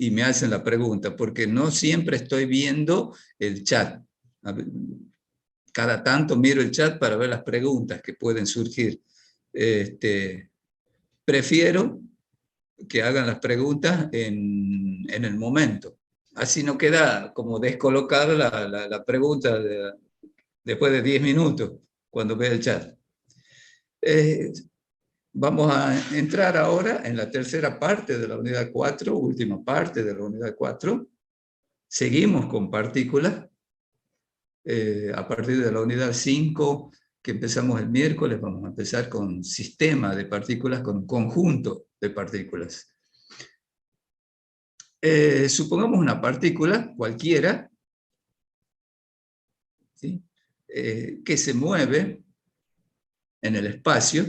y me hacen la pregunta, porque no siempre estoy viendo el chat. Cada tanto miro el chat para ver las preguntas que pueden surgir. Prefiero que hagan las preguntas en el momento. Así no queda como descolocada la pregunta después de 10 minutos, cuando ve el chat. Vamos a entrar ahora en la tercera parte de la unidad 4, última parte de la unidad 4. Seguimos con partículas. A partir de la unidad 5, que empezamos el miércoles, vamos a empezar con sistema de partículas, con un conjunto de partículas. Supongamos una partícula cualquiera, ¿sí? Que se mueve en el espacio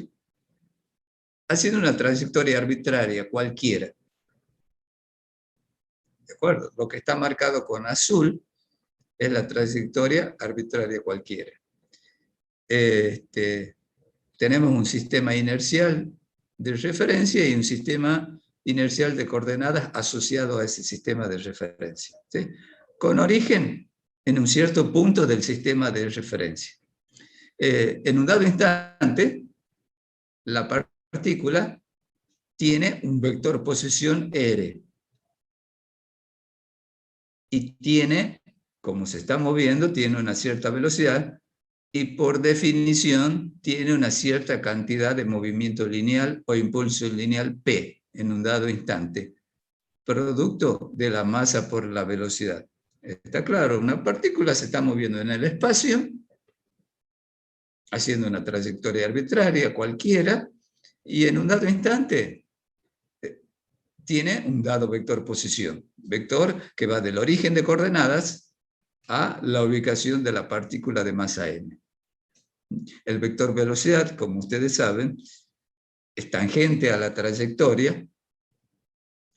haciendo una trayectoria arbitraria cualquiera. ¿De acuerdo? Lo que está marcado con azul es la trayectoria arbitraria cualquiera. Tenemos un sistema inercial de referencia y un sistema inercial de coordenadas asociado a ese sistema de referencia, ¿sí? Con origen en un cierto punto del sistema de referencia. En un dado instante, la partícula tiene un vector posición R y tiene, como se está moviendo, tiene una cierta velocidad y por definición tiene una cierta cantidad de movimiento lineal o impulso lineal P en un dado instante, producto de la masa por la velocidad. Está claro, una partícula se está moviendo en el espacio, haciendo una trayectoria arbitraria cualquiera, y en un dado instante tiene un dado vector posición, vector que va del origen de coordenadas a la ubicación de la partícula de masa m. El vector velocidad, como ustedes saben, es tangente a la trayectoria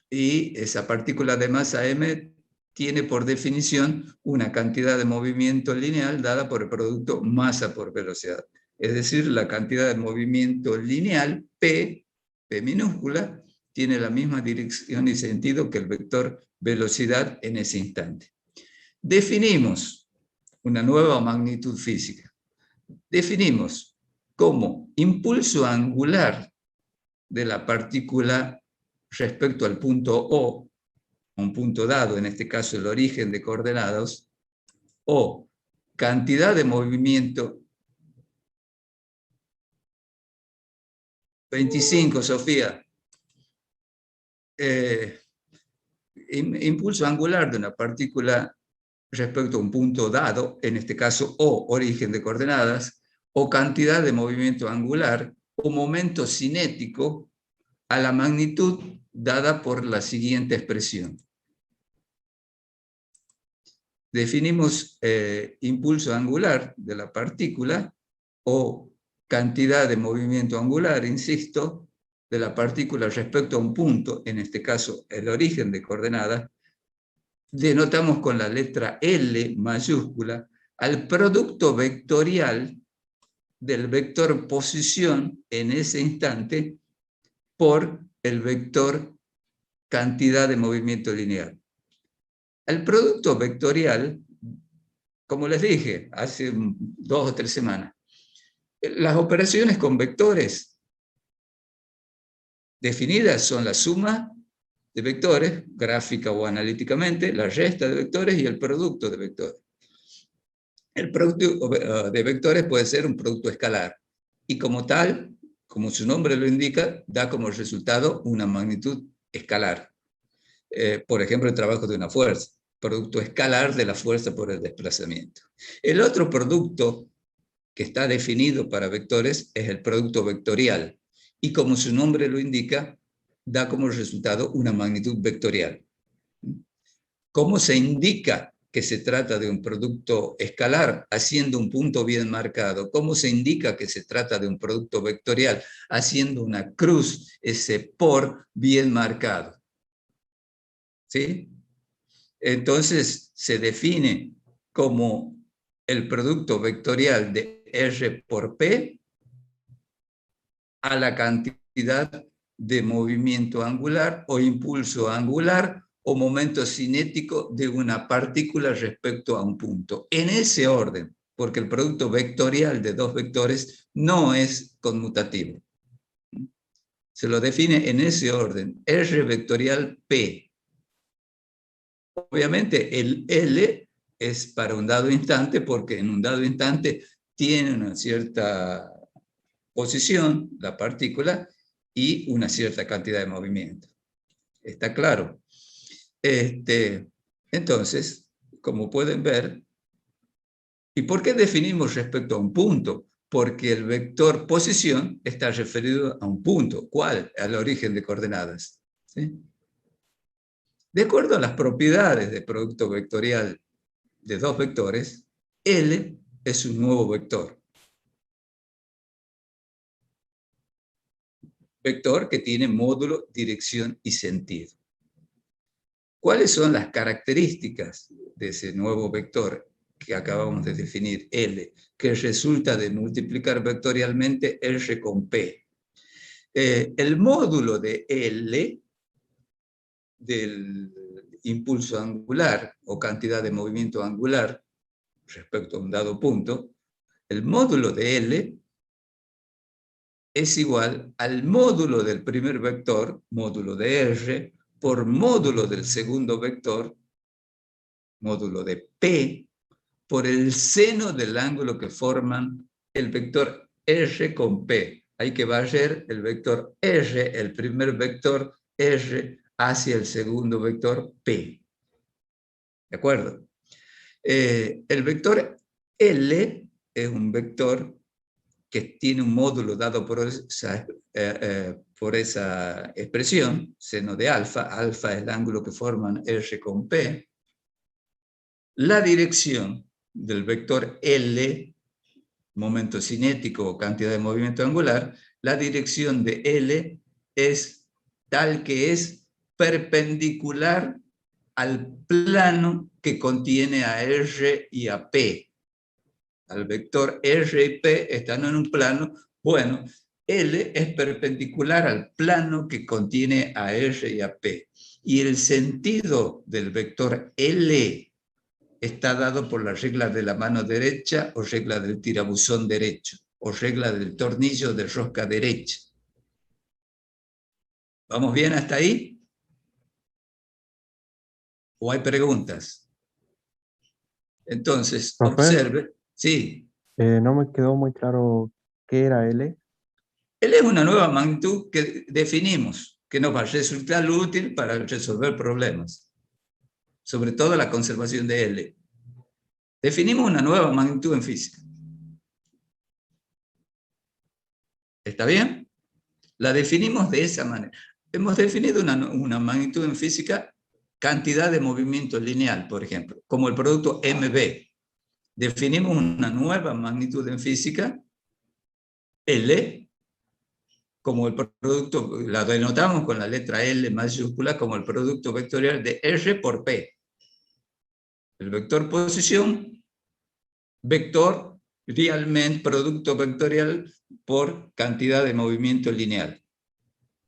y esa partícula de masa m tiene por definición una cantidad de movimiento lineal dada por el producto masa por velocidad. Es decir, la cantidad de movimiento lineal, P minúscula, tiene la misma dirección y sentido que el vector velocidad en ese instante. Definimos una nueva magnitud física. Definimos como impulso angular de la partícula respecto al punto O, un punto dado, en este caso el origen de coordenadas, o cantidad de movimiento. 25, Sofía. Impulso angular de una partícula respecto a un punto dado, en este caso O, origen de coordenadas, o cantidad de movimiento angular o momento cinético a la magnitud dada por la siguiente expresión. Definimos impulso angular de la partícula o cantidad de movimiento angular, insisto, de la partícula respecto a un punto, en este caso el origen de coordenadas, denotamos con la letra L mayúscula al producto vectorial del vector posición en ese instante por el vector cantidad de movimiento lineal. El producto vectorial, como les dije hace 2 o 3 semanas, las operaciones con vectores definidas son la suma de vectores, gráfica o analíticamente, la resta de vectores y el producto de vectores. El producto de vectores puede ser un producto escalar y como tal, como su nombre lo indica, da como resultado una magnitud escalar. Por ejemplo, el trabajo de una fuerza, producto escalar de la fuerza por el desplazamiento. El otro producto que está definido para vectores es el producto vectorial y como su nombre lo indica, da como resultado una magnitud vectorial. ¿Cómo se indica que se trata de un producto escalar haciendo un punto bien marcado? ¿Cómo se indica que se trata de un producto vectorial haciendo una cruz, ese por bien marcado? ¿Sí? Entonces se define como el producto vectorial de R por P a la cantidad de movimiento angular o impulso angular o momento cinético de una partícula respecto a un punto. En ese orden, porque el producto vectorial de dos vectores no es conmutativo. Se lo define en ese orden, R vectorial P. Obviamente el L es para un dado instante, porque en un dado instante tiene una cierta posición, la partícula, y una cierta cantidad de movimiento. ¿Está claro? Entonces, como pueden ver, ¿y por qué definimos respecto a un punto? Porque el vector posición está referido a un punto. ¿Cuál? Al origen de coordenadas. ¿Sí? De acuerdo a las propiedades del producto vectorial de dos vectores, L es un nuevo vector. Vector que tiene módulo, dirección y sentido. ¿Cuáles son las características de ese nuevo vector que acabamos de definir, L, que resulta de multiplicar vectorialmente R con P? El módulo de L, del impulso angular o cantidad de movimiento angular respecto a un dado punto, el módulo de L es igual al módulo del primer vector, módulo de R, por módulo del segundo vector, módulo de P, por el seno del ángulo que forman el vector R con P. Hay que barrer el vector R, el primer vector R, hacia el segundo vector P. ¿De acuerdo? El vector L es un vector que tiene un módulo dado por esa expresión, seno de alfa. Alfa es el ángulo que forman R con P. La dirección del vector L, momento cinético o cantidad de movimiento angular, la dirección de L es tal que es perpendicular al plano que contiene a R y a P. Al vector R y P están en un plano, bueno, L es perpendicular al plano que contiene a R y a P. Y el sentido del vector L está dado por la regla de la mano derecha o regla del tirabuzón derecho o regla del tornillo de rosca derecha. ¿Vamos bien hasta ahí? ¿O hay preguntas? Entonces, Profe, observe. Sí. no me quedó muy claro qué era L. L es una nueva magnitud que definimos, que nos va a resultar útil para resolver problemas, sobre todo la conservación de L. Definimos una nueva magnitud en física. ¿Está bien? La definimos de esa manera. Hemos definido una magnitud en física, cantidad de movimiento lineal, por ejemplo, como el producto MB. Definimos una nueva magnitud en física, L, como el producto, la denotamos con la letra L mayúscula como el producto vectorial de R por P. El vector posición, vector realmente producto vectorial por cantidad de movimiento lineal.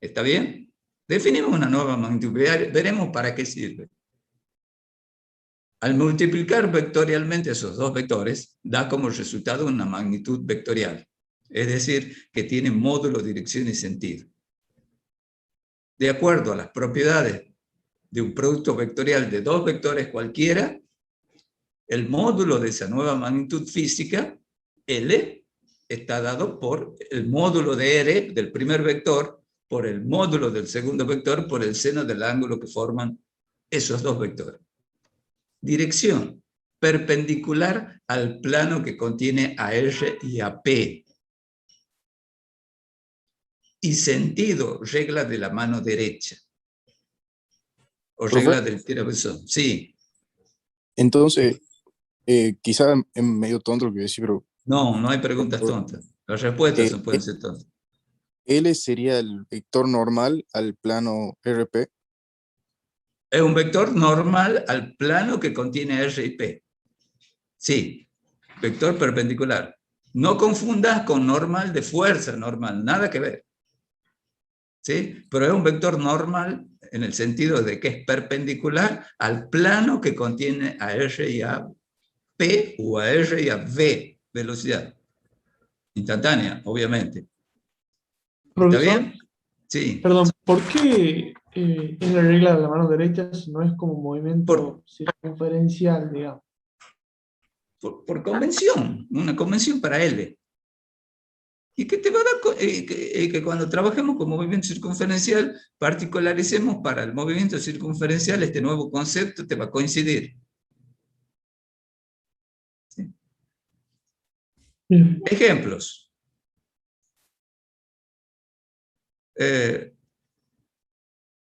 ¿Está bien? Definimos una nueva magnitud, veremos para qué sirve. Al multiplicar vectorialmente esos dos vectores, da como resultado una magnitud vectorial, es decir, que tiene módulo, dirección y sentido. De acuerdo a las propiedades de un producto vectorial de dos vectores cualquiera, el módulo de esa nueva magnitud física, L, está dado por el módulo de R del primer vector, por el módulo del segundo vector, por el seno del ángulo que forman esos dos vectores. Dirección, perpendicular al plano que contiene a R y a P. Y sentido, regla de la mano derecha. O Profe, regla del tirabuzón. Sí. entonces, quizá es medio tonto lo que voy a decir, pero No, no hay preguntas tontas. Las respuestas eh, pueden ser tontas. L sería el vector normal al plano RP. Es un vector normal al plano que contiene R y P. Sí, vector perpendicular. No confundas con normal de fuerza normal, nada que ver. ¿Sí? Pero es un vector normal en el sentido de que es perpendicular al plano que contiene a R y a P o a R y a V velocidad. Instantánea, obviamente. ¿Está Profesor, bien? Sí. perdón, ¿por qué es la regla de la mano derecha si no es como un movimiento circunferencial, digamos? Por convención, una convención para L. Y que te va a dar, que cuando trabajemos con movimiento circunferencial, particularicemos para el movimiento circunferencial este nuevo concepto, te va a coincidir. ¿Sí? Bien. Ejemplos.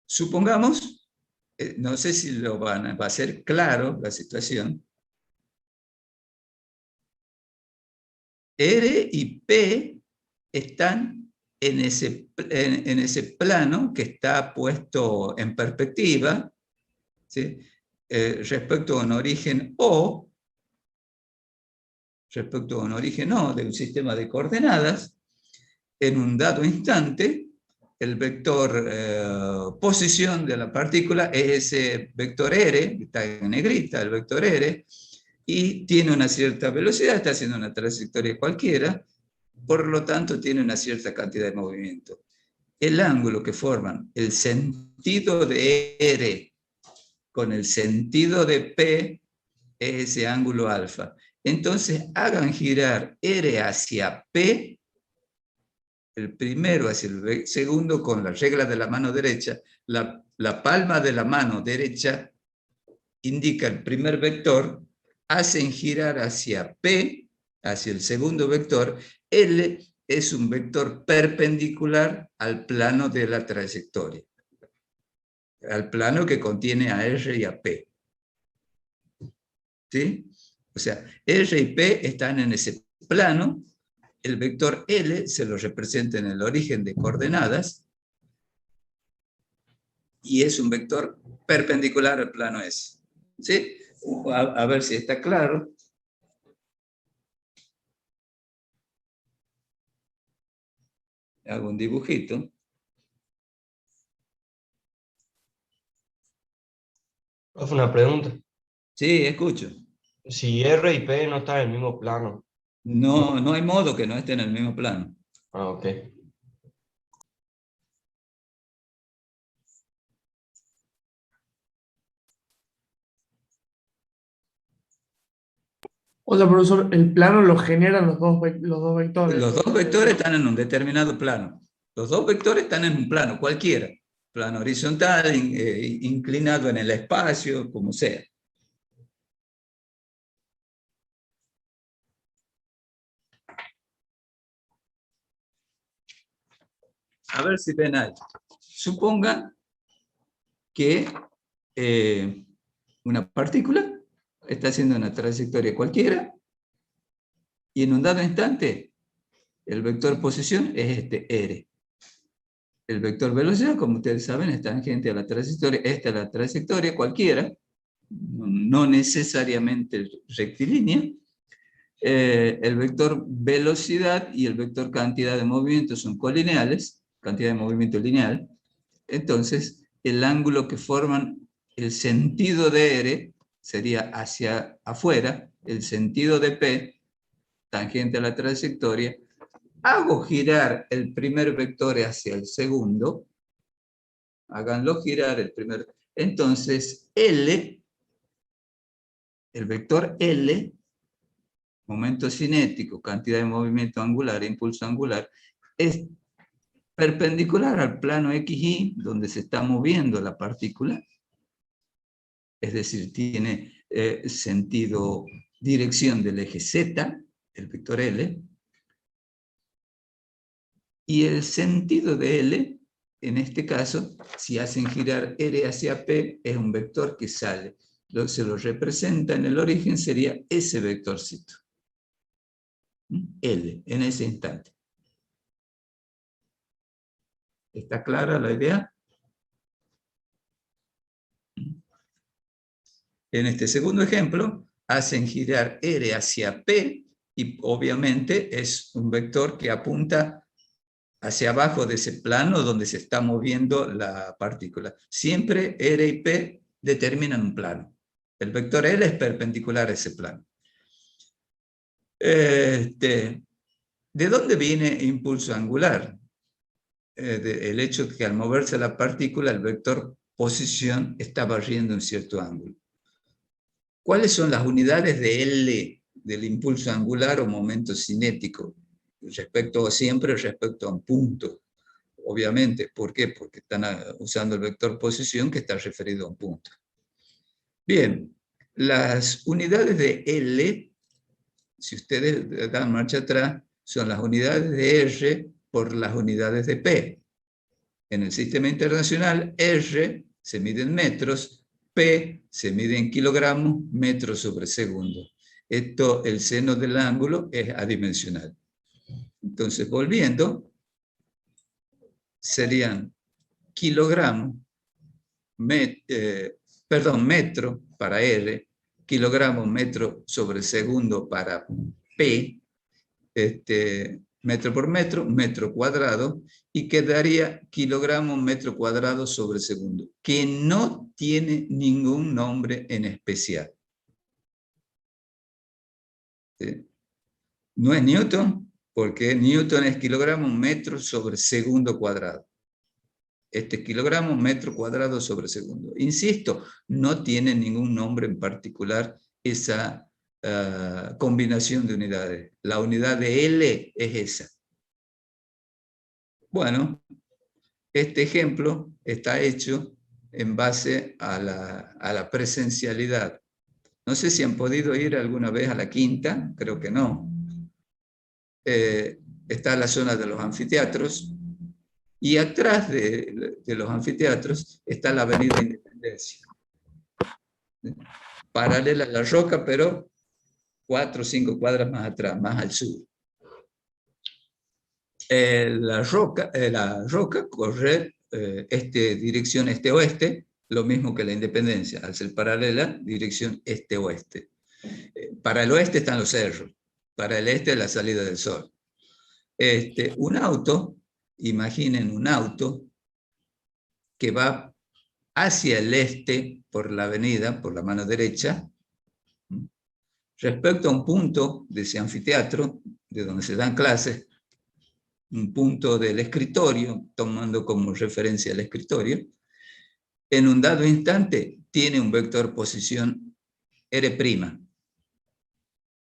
Supongamos, no sé si va a ser claro la situación, R y P están en ese plano que está puesto en perspectiva, ¿sí? Respecto a un origen O, de un sistema de coordenadas, en un dado instante, el vector posición de la partícula es ese vector R, que está en negrita, el vector R, y tiene una cierta velocidad, está haciendo una trayectoria cualquiera, por lo tanto tiene una cierta cantidad de movimiento. El ángulo que forman el sentido de R con el sentido de P es ese ángulo alfa. Entonces hagan girar R hacia P, el primero hacia el segundo con la regla de la mano derecha. La palma de la mano derecha indica el primer vector, hacen girar hacia P, hacia el segundo vector. L es un vector perpendicular al plano de la trayectoria, al plano que contiene a R y a P. ¿Sí? O sea, R y P están en ese plano, el vector L se lo representa en el origen de coordenadas, y es un vector perpendicular al plano S. ¿Sí? A ver si está claro. Hago un dibujito. Profe, una pregunta. Sí, escucho. Si R y P no están en el mismo plano. No, no hay modo que no esté en el mismo plano. Ah, ok. O sea, profesor, el plano lo generan los dos vectores. Los dos vectores están en un determinado plano. Los dos vectores están en un plano, cualquiera. Plano horizontal, inclinado en el espacio, como sea. A ver si ven ahí. Suponga que una partícula está haciendo una trayectoria cualquiera y en un dado instante el vector posición es este R. El vector velocidad, como ustedes saben, es tangente a la trayectoria. Esta es la trayectoria cualquiera, no necesariamente rectilínea. El vector velocidad y el vector cantidad de movimiento son colineales, cantidad de movimiento lineal. Entonces, el ángulo que forman el sentido de R sería hacia afuera, el sentido de P, tangente a la trayectoria. Hago girar el primer vector hacia el segundo, háganlo girar el primer. Entonces, L, el vector L, momento cinético, cantidad de movimiento angular, impulso angular, es perpendicular al plano XY, donde se está moviendo la partícula, es decir, tiene sentido, dirección del eje Z, el vector L, y el sentido de L, en este caso, si hacen girar R hacia P, es un vector que sale. Lo que se lo representa en el origen sería ese vectorcito. L, en ese instante. ¿Está clara la idea? En este segundo ejemplo, hacen girar R hacia P y obviamente es un vector que apunta hacia abajo de ese plano donde se está moviendo la partícula. Siempre R y P determinan un plano. El vector L es perpendicular a ese plano. ¿De dónde viene impulso angular? El hecho de que al moverse la partícula, el vector posición está barriendo un cierto ángulo. ¿Cuáles son las unidades de L del impulso angular o momento cinético? Siempre respecto a un punto, obviamente. ¿Por qué? Porque están usando el vector posición que está referido a un punto. Bien, las unidades de L, si ustedes dan marcha atrás, son las unidades de R por las unidades de P. En el sistema internacional, R se mide en metros, P se mide en kilogramos, metros sobre segundo. Esto, el seno del ángulo es adimensional. Entonces, volviendo, serían kilogramos, metro para R, kilogramos, metro sobre segundo para P, metro por metro cuadrado, y quedaría kilogramos, metro cuadrado sobre segundo, que no tiene ningún nombre en especial. ¿Sí? No es Newton, porque Newton es kilogramos, metro sobre segundo cuadrado. Este es kilogramos, metro cuadrado sobre segundo. Insisto, no tiene ningún nombre en particular esa combinación de unidades. La unidad de L es esa. Bueno, este ejemplo está hecho en base a la presencialidad. No sé si han podido ir alguna vez a la Quinta, creo que no. Está la zona de los anfiteatros, y atrás de los anfiteatros está la Avenida Independencia. Paralela a la Roca, pero 4 o 5 cuadras más atrás, más al sur. La Roca corre dirección este-oeste, lo mismo que la Independencia, al ser paralela, dirección este-oeste. Para el oeste están los cerros, para el este la salida del sol. Un auto, imaginen un auto que va hacia el este por la avenida, por la mano derecha, respecto a un punto de ese anfiteatro, de donde se dan clases, un punto del escritorio, tomando como referencia el escritorio, en un dado instante tiene un vector posición R',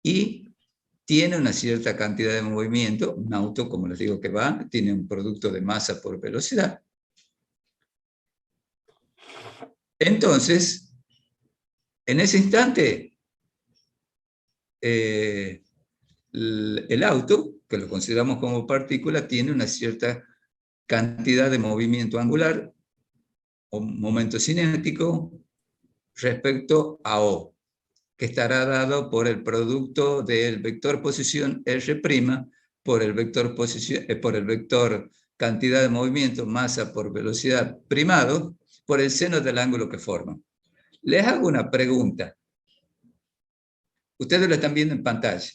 y tiene una cierta cantidad de movimiento. Un auto, como les digo, que va, tiene un producto de masa por velocidad. Entonces, en ese instante, el auto, que lo consideramos como partícula, tiene una cierta cantidad de movimiento angular o momento cinético respecto a O, que estará dado por el producto del vector posición R' por el vector cantidad de movimiento, masa por velocidad primado, por el seno del ángulo que forman. Les hago una pregunta. Ustedes lo están viendo en pantalla.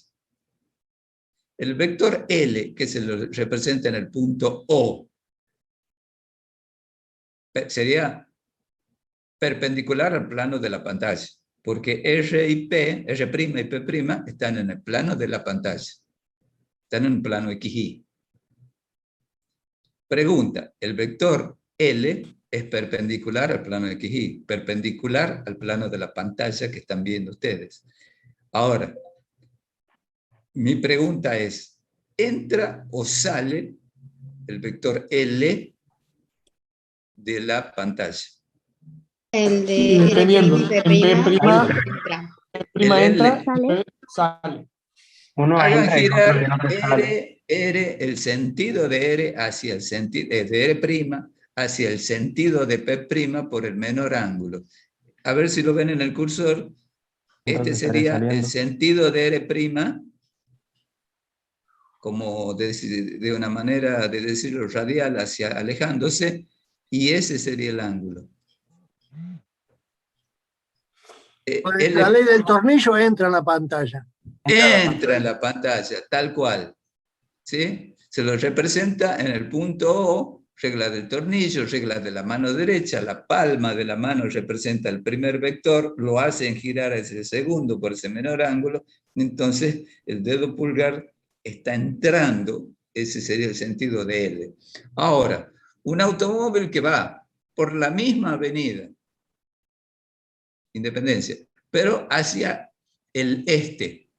El vector L, que se lo representa en el punto O, sería perpendicular al plano de la pantalla, porque R' y P están en el plano de la pantalla. Están en un plano XY. Pregunta, el vector L es perpendicular al plano XY, perpendicular al plano de la pantalla que están viendo ustedes. Ahora, mi pregunta es, ¿entra o sale el vector L de la pantalla? El de Sí, dependiendo. R' y En P' P' entra. Prima El entra, L. sale. Uno Hagan entra y otro girar no te sale. el sentido de R hacia el sentido de R' hacia el sentido de P' por el menor ángulo. A ver si lo ven en el cursor. Este ¿Dónde estaría sería el saliendo? sentido de R', como de una manera de decirlo radial hacia alejándose, y ese sería el ángulo. La ley del tornillo entra en la pantalla. Entra en la pantalla, tal cual. ¿Sí? se lo representa en el punto O, regla del tornillo, regla de la mano derecha, la palma de la mano representa el primer vector, lo hacen girar ese segundo por ese menor ángulo, entonces el dedo pulgar está entrando, ese sería el sentido de L. Ahora, un automóvil que va por la misma avenida, Independencia, pero hacia el este,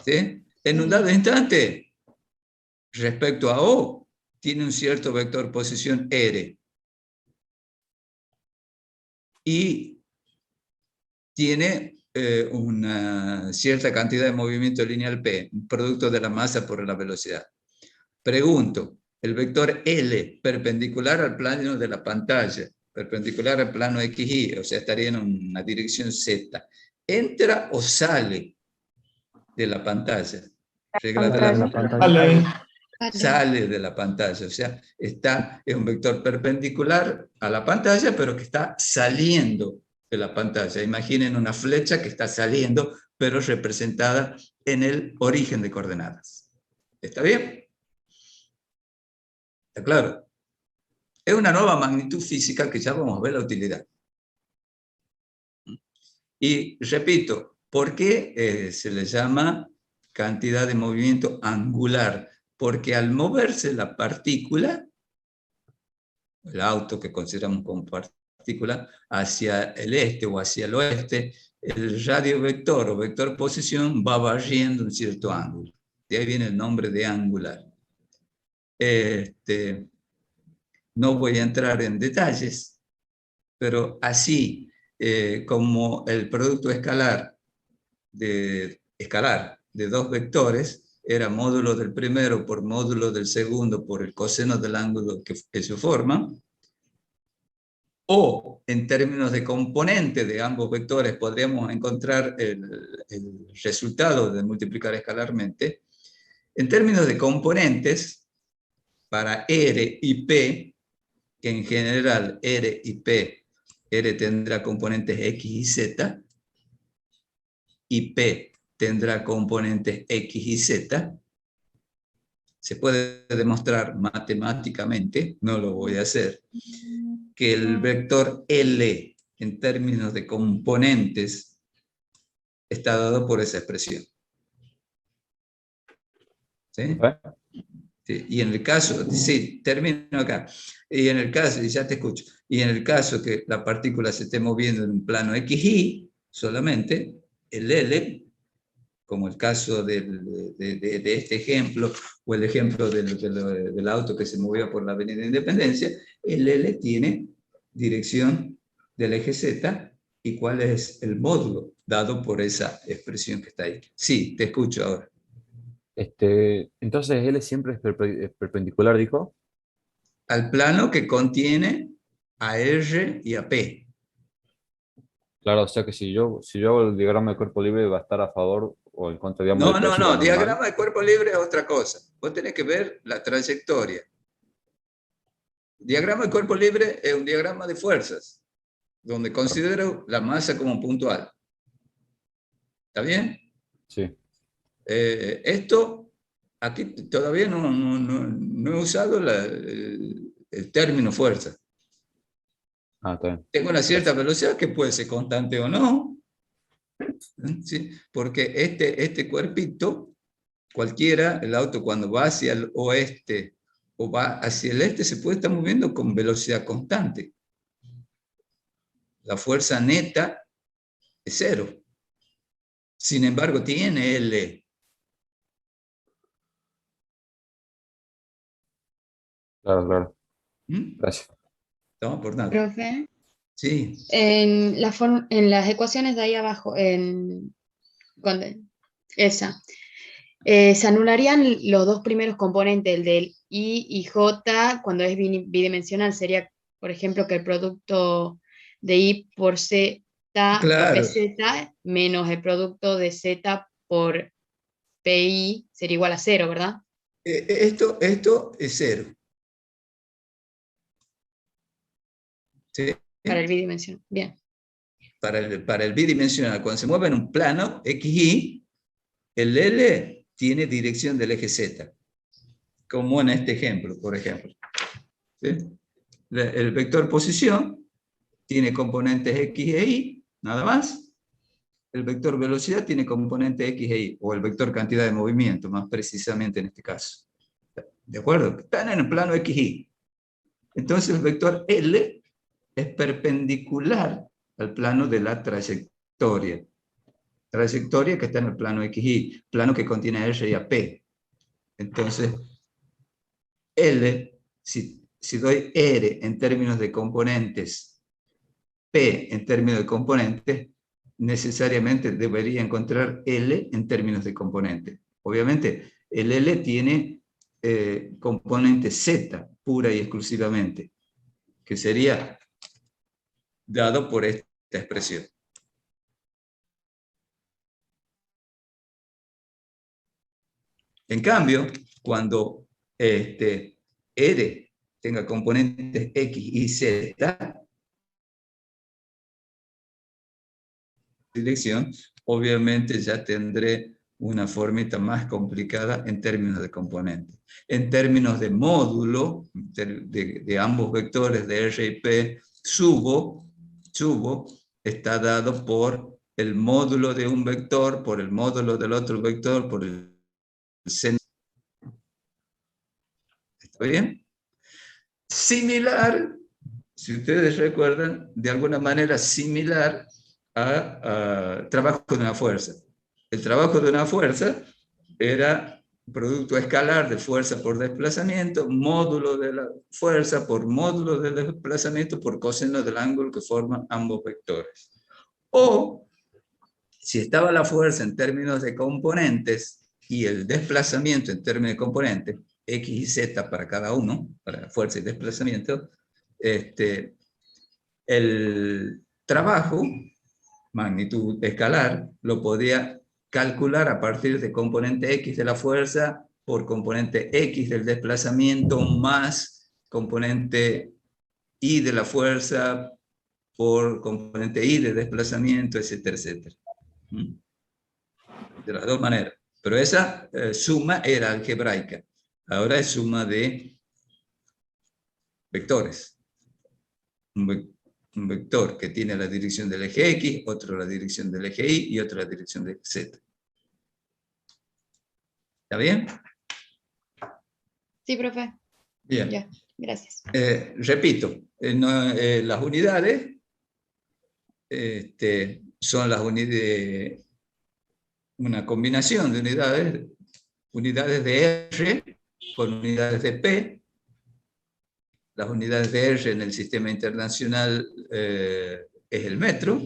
¿sí? En un dado instante, respecto a O, tiene un cierto vector posición R. Y tiene una cierta cantidad de movimiento lineal P, producto de la masa por la velocidad. Pregunto, el vector L perpendicular al plano de la pantalla, perpendicular al plano XY, o sea, estaría en una dirección Z, ¿entra o sale de la pantalla? Regla de la pantalla. Vale. sale de la pantalla, o sea, es un vector perpendicular a la pantalla, pero que está saliendo de la pantalla. Imaginen una flecha que está saliendo, pero representada en el origen de coordenadas. ¿Está bien? ¿Está claro? Es una nueva magnitud física que ya vamos a ver la utilidad. Y repito, ¿por qué se le llama cantidad de movimiento angular? Porque al moverse la partícula, el auto que consideramos como partícula, hacia el este o hacia el oeste, el radio vector o vector posición va barriendo un cierto ángulo. De ahí viene el nombre de angular. No voy a entrar en detalles, pero así como el producto escalar de dos vectores era módulo del primero por módulo del segundo por el coseno del ángulo que se forma, o en términos de componente de ambos vectores podríamos encontrar el resultado de multiplicar escalarmente. En términos de componentes, para R y P, que en general R y P, R tendrá componentes X y Z, y P tendrá componentes X y Z, se puede demostrar matemáticamente, no lo voy a hacer, que el vector L en términos de componentes está dado por esa expresión. ¿Sí? Sí, y en el caso, sí, termino acá, y en el caso, y ya te escucho, y en el caso que la partícula se esté moviendo en un plano XY solamente, el L, como el caso de este ejemplo, o el ejemplo del auto que se movía por la Avenida Independencia, el L tiene dirección del eje Z, y cuál es el módulo dado por esa expresión que está ahí. Sí, te escucho ahora. Entonces L siempre es perpendicular, dijo. Al plano que contiene a R y a P. Claro, o sea que si yo hago el diagrama de cuerpo libre va a estar a favor o en contra, digamos, del peso normal. Diagrama de cuerpo libre es otra cosa. Vos tenés que ver la trayectoria. Diagrama de cuerpo libre es un diagrama de fuerzas, donde considero la masa como puntual. ¿Está bien? Sí. Esto, aquí todavía no he usado el término fuerza. Ah, está bien. Tengo una cierta velocidad que puede ser constante o no, ¿sí? Porque este cuerpito, cualquiera, el auto cuando va hacia el oeste o va hacia el este, se puede estar moviendo con velocidad constante. La fuerza neta es 0. Sin embargo, tiene L. Claro, claro. ¿Mm? Gracias. Estamos por nada. Profe, Sí. en las ecuaciones de ahí abajo, esa, se anularían los dos primeros componentes, el del I y J, cuando es bidimensional, sería, por ejemplo, que el producto de I por Z por Claro. PZ menos el producto de Z por PI sería igual a 0, ¿verdad? Esto es 0. ¿Sí? Para el bidimensional. Bien. Para el bidimensional, cuando se mueve en un plano XY, el L tiene dirección del eje Z, como en este ejemplo, por ejemplo. ¿Sí? El vector posición tiene componentes X e Y, nada más. El vector velocidad tiene componentes X e Y, o el vector cantidad de movimiento, más precisamente en este caso. ¿De acuerdo? Están en el plano X, Y. Entonces el vector L es perpendicular al plano de la trayectoria. Trayectoria que está en el plano X, Y, plano que contiene a R y a P. Entonces, L, si doy R en términos de componentes, P en términos de componentes, necesariamente debería encontrar L en términos de componentes. Obviamente, el L tiene componente Z, pura y exclusivamente, que sería dado por esta expresión. En cambio, cuando R tenga componentes X y Z, dirección, obviamente ya tendré una fórmula más complicada en términos de componentes. En términos de módulo, de ambos vectores de R y P, subo está dado por el módulo de un vector, por el módulo del otro vector, por el seno. ¿Está bien? Similar, si ustedes recuerdan, de alguna manera similar a trabajo de una fuerza. El trabajo de una fuerza era producto escalar de fuerza por desplazamiento, módulo de la fuerza por módulo del desplazamiento por coseno del ángulo que forman ambos vectores. O, si estaba la fuerza en términos de componentes y el desplazamiento en términos de componentes, X y Z para cada uno, para fuerza y desplazamiento, el trabajo, magnitud escalar, lo podía calcular a partir de componente X de la fuerza por componente X del desplazamiento más componente Y de la fuerza por componente Y de desplazamiento, etcétera, etcétera. De las dos maneras. Pero esa suma era algebraica. Ahora es suma de vectores. Un vector que tiene la dirección del eje X, otro la dirección del eje Y y otro la dirección del Z. ¿Está bien? Sí, profe. Bien. Ya, gracias. Repito, las unidades son las unidades, una combinación de unidades de R con unidades de P. Las unidades de R en el sistema internacional es el metro.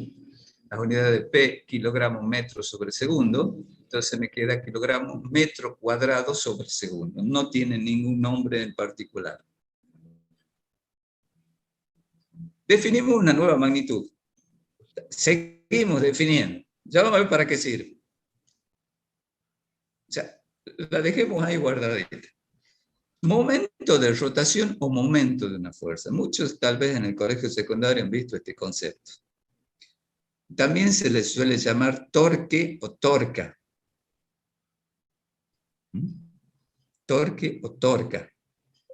Las unidades de P, kilogramos metro sobre segundo. Entonces me queda kilogramos metro cuadrado sobre segundo. No tiene ningún nombre en particular. Definimos una nueva magnitud. Seguimos definiendo. Ya vamos a ver para qué sirve. O sea, la dejemos ahí guardadita. Momento de rotación o momento de una fuerza. Muchos tal vez en el colegio secundario han visto este concepto. También se le suele llamar torque o torca. Torque o torca.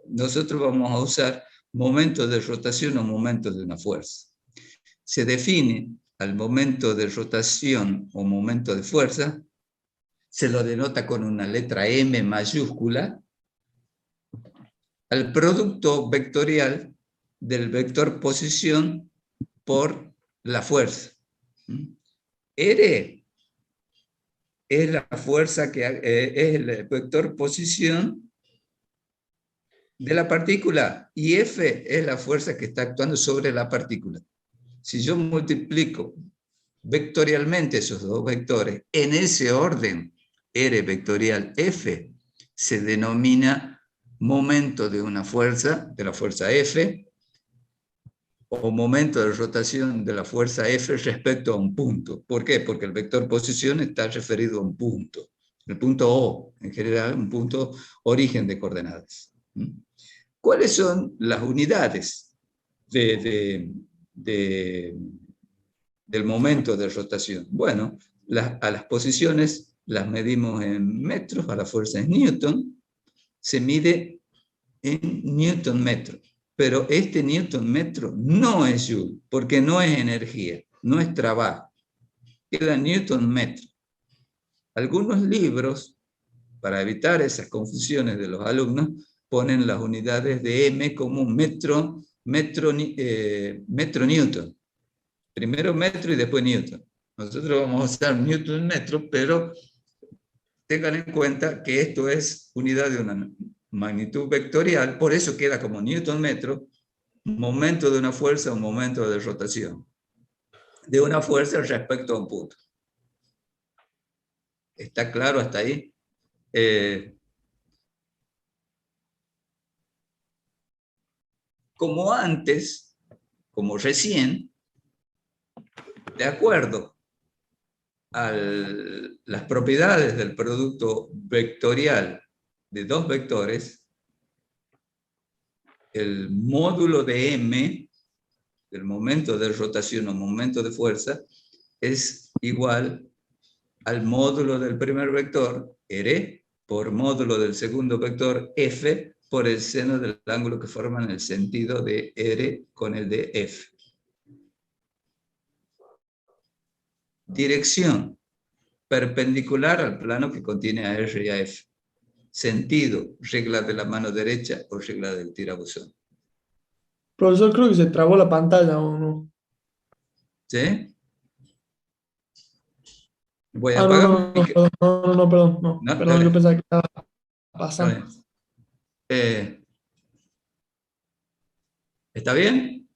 Nosotros vamos a usar momento de rotación o momento de una fuerza. Se define al momento de rotación o momento de fuerza, se lo denota con una letra M mayúscula, al producto vectorial del vector posición por la fuerza. R es la fuerza que es el vector posición de la partícula y F es la fuerza que está actuando sobre la partícula. Si yo multiplico vectorialmente esos dos vectores en ese orden, R vectorial F, se denomina momento de una fuerza, de la fuerza F, o momento de rotación de la fuerza F respecto a un punto. ¿Por qué? Porque el vector posición está referido a un punto. El punto O, en general, un punto origen de coordenadas. ¿Cuáles son las unidades del momento de rotación? Bueno, a las posiciones las medimos en metros, a la fuerza es Newton, se mide en Newton metro. Pero este Newton metro no es Joule, porque no es energía, no es trabajo. Queda Newton metro. Algunos libros, para evitar esas confusiones de los alumnos, ponen las unidades de M como metro Newton. Primero metro y después Newton. Nosotros vamos a usar Newton metro, pero tengan en cuenta que esto es unidad de una magnitud vectorial, por eso queda como Newton metro, momento de una fuerza o momento de rotación. De una fuerza respecto a un punto. ¿Está claro hasta ahí? Como antes, como recién, de acuerdo a las propiedades del producto vectorial de dos vectores, el módulo de M, del momento de rotación o momento de fuerza, es igual al módulo del primer vector, R, por módulo del segundo vector, F, por el seno del ángulo que forman el sentido de R con el de F. Dirección, perpendicular al plano que contiene a R y a F. Sentido, regla de la mano derecha o regla del tirabuzón. Profesor, creo que se trabó la pantalla, ¿o no? ¿Sí? Voy a Ah, apagar no, perdón, dale. yo pensaba que estaba pasando. ¿Está bien?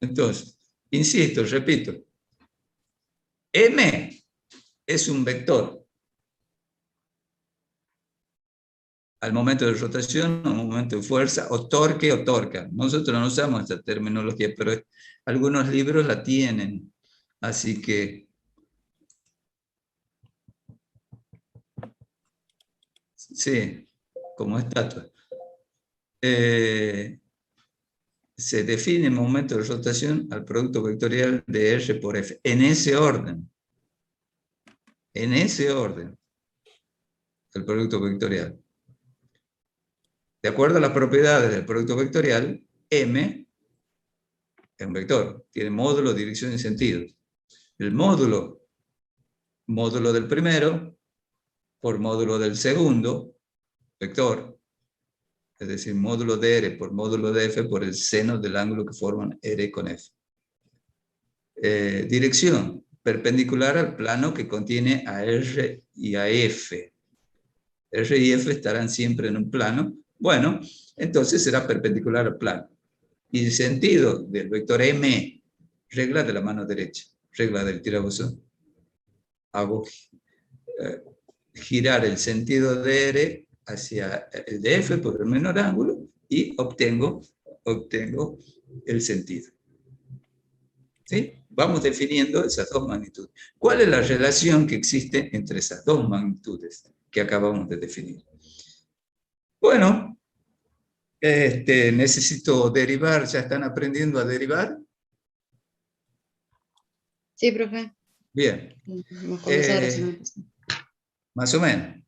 Entonces, insisto, repito. M es un vector. Al momento de rotación, al momento de fuerza, o torque o torca. Nosotros no usamos esta terminología, pero algunos libros la tienen. Así que sí, como estatua. Se define el momento de rotación al producto vectorial de R por F. En ese orden. En ese orden. El producto vectorial. De acuerdo a las propiedades del producto vectorial, M es un vector. Tiene módulo, dirección y sentido. El módulo del primero por módulo del segundo vector, es decir, módulo de R por módulo de F por el seno del ángulo que forman R con F. Dirección, perpendicular al plano que contiene a R y a F. R y F estarán siempre en un plano. Bueno, entonces será perpendicular al plano. Y el sentido del vector M, regla de la mano derecha, regla del tirabuzón. Hago girar el sentido de R hacia el de F por el menor ángulo y obtengo el sentido. ¿Sí? Vamos definiendo esas dos magnitudes. ¿Cuál es la relación que existe entre esas dos magnitudes que acabamos de definir? Bueno, necesito derivar. ¿Ya están aprendiendo a derivar? Sí, profe. Bien. Vamos a comenzar la semana pasada. Más o menos.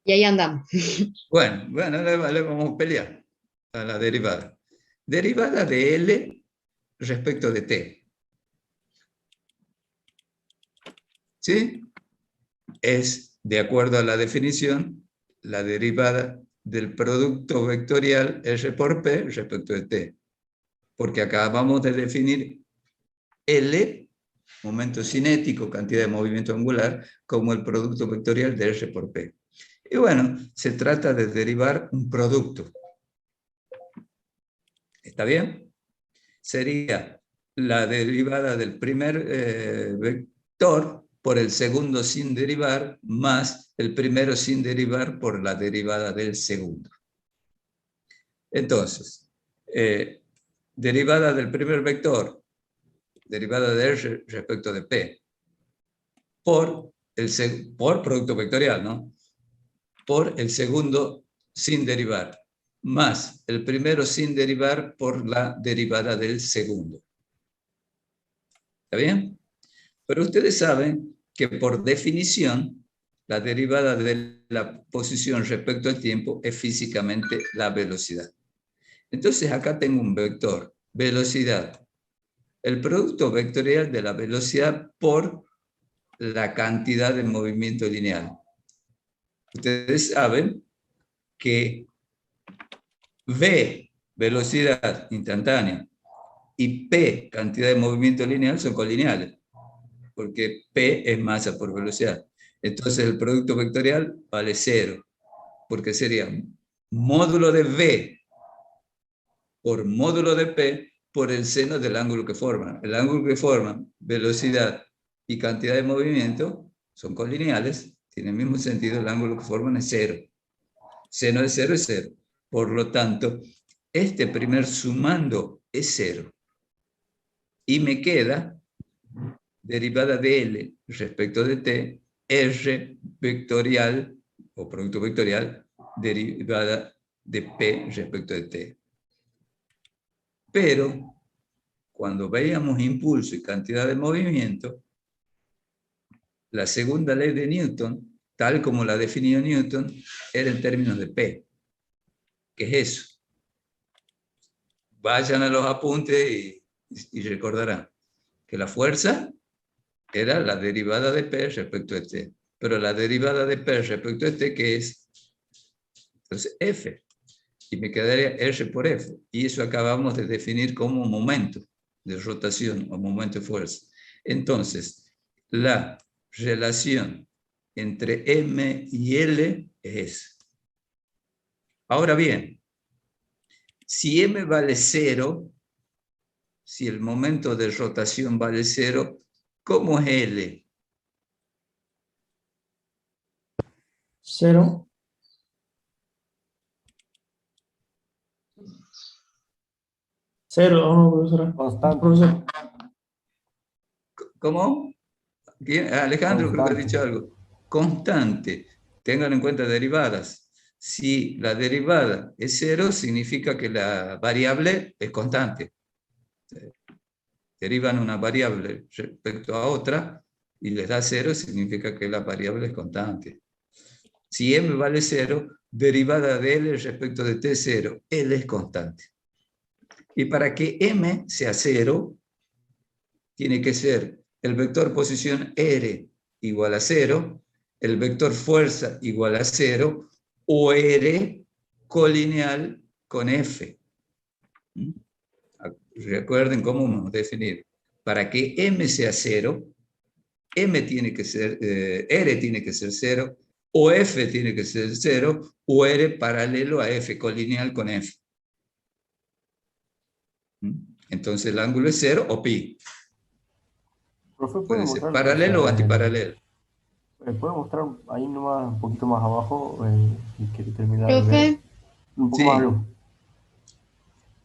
Y ahí andamos. Bueno, le vamos a pelear a la derivada. Derivada de L respecto de T. ¿Sí? Es, de acuerdo a la definición, la derivada del producto vectorial R por P respecto de T. Porque acabamos de definir L, momento cinético, cantidad de movimiento angular, como el producto vectorial de R por P. Y bueno, se trata de derivar un producto. ¿Está bien? Sería la derivada del primer vector por el segundo sin derivar, más el primero sin derivar por la derivada del segundo. Entonces, derivada del primer vector, derivada de R respecto de P, por producto vectorial, ¿no? Por el segundo sin derivar, más el primero sin derivar por la derivada del segundo. ¿Está bien? Pero ustedes saben que por definición la derivada de la posición respecto al tiempo es físicamente la velocidad. Entonces acá tengo un vector, velocidad, el producto vectorial de la velocidad por la cantidad de movimiento lineal. Ustedes saben que V, velocidad instantánea, y P, cantidad de movimiento lineal, son colineales, porque P es masa por velocidad. Entonces el producto vectorial vale 0, porque sería módulo de V por módulo de P por el seno del ángulo que forman. El ángulo que forman, velocidad y cantidad de movimiento, son colineales, tienen el mismo sentido, el ángulo que forman es 0. Seno de 0 es 0. Por lo tanto, este primer sumando es 0. Y me queda derivada de L respecto de T, R vectorial, o producto vectorial, derivada de P respecto de T. Pero, cuando veíamos impulso y cantidad de movimiento, la segunda ley de Newton, tal como la definió Newton, era en términos de P. ¿Qué es eso? Vayan a los apuntes y recordarán que la fuerza era la derivada de P respecto de T. Pero la derivada de P respecto de T, ¿qué es? Entonces, F. Y me quedaría R por F. Y eso acabamos de definir como un momento de rotación o momento de fuerza. Entonces, la relación entre M y L es esa. Ahora bien, si M vale 0, si el momento de rotación vale 0, ¿cómo es L? 0. Cero, ¿o no, profesora? Constante. Profesor. ¿Cómo? ¿Quién? Alejandro creo que ha dicho algo. Constante. Tengan en cuenta derivadas. Si la derivada es 0, significa que la variable es constante. Derivan una variable respecto a otra y les da 0, significa que la variable es constante. Si m vale 0, derivada de L respecto de t 0, L es constante. Y para que m sea 0, tiene que ser el vector posición R igual a 0, el vector fuerza igual a 0, o R colineal con F. Recuerden cómo hemos definido. Para que M sea 0, M tiene que ser, R tiene que ser 0, o F tiene que ser 0, o R paralelo a F, colineal con F. Entonces el ángulo es 0 o pi. Profe, Puede ser paralelo o antiparalelo. ¿Puede mostrar ahí nomás un poquito más abajo y quiero terminar de ver? Profe, Un poco Sí. más luz.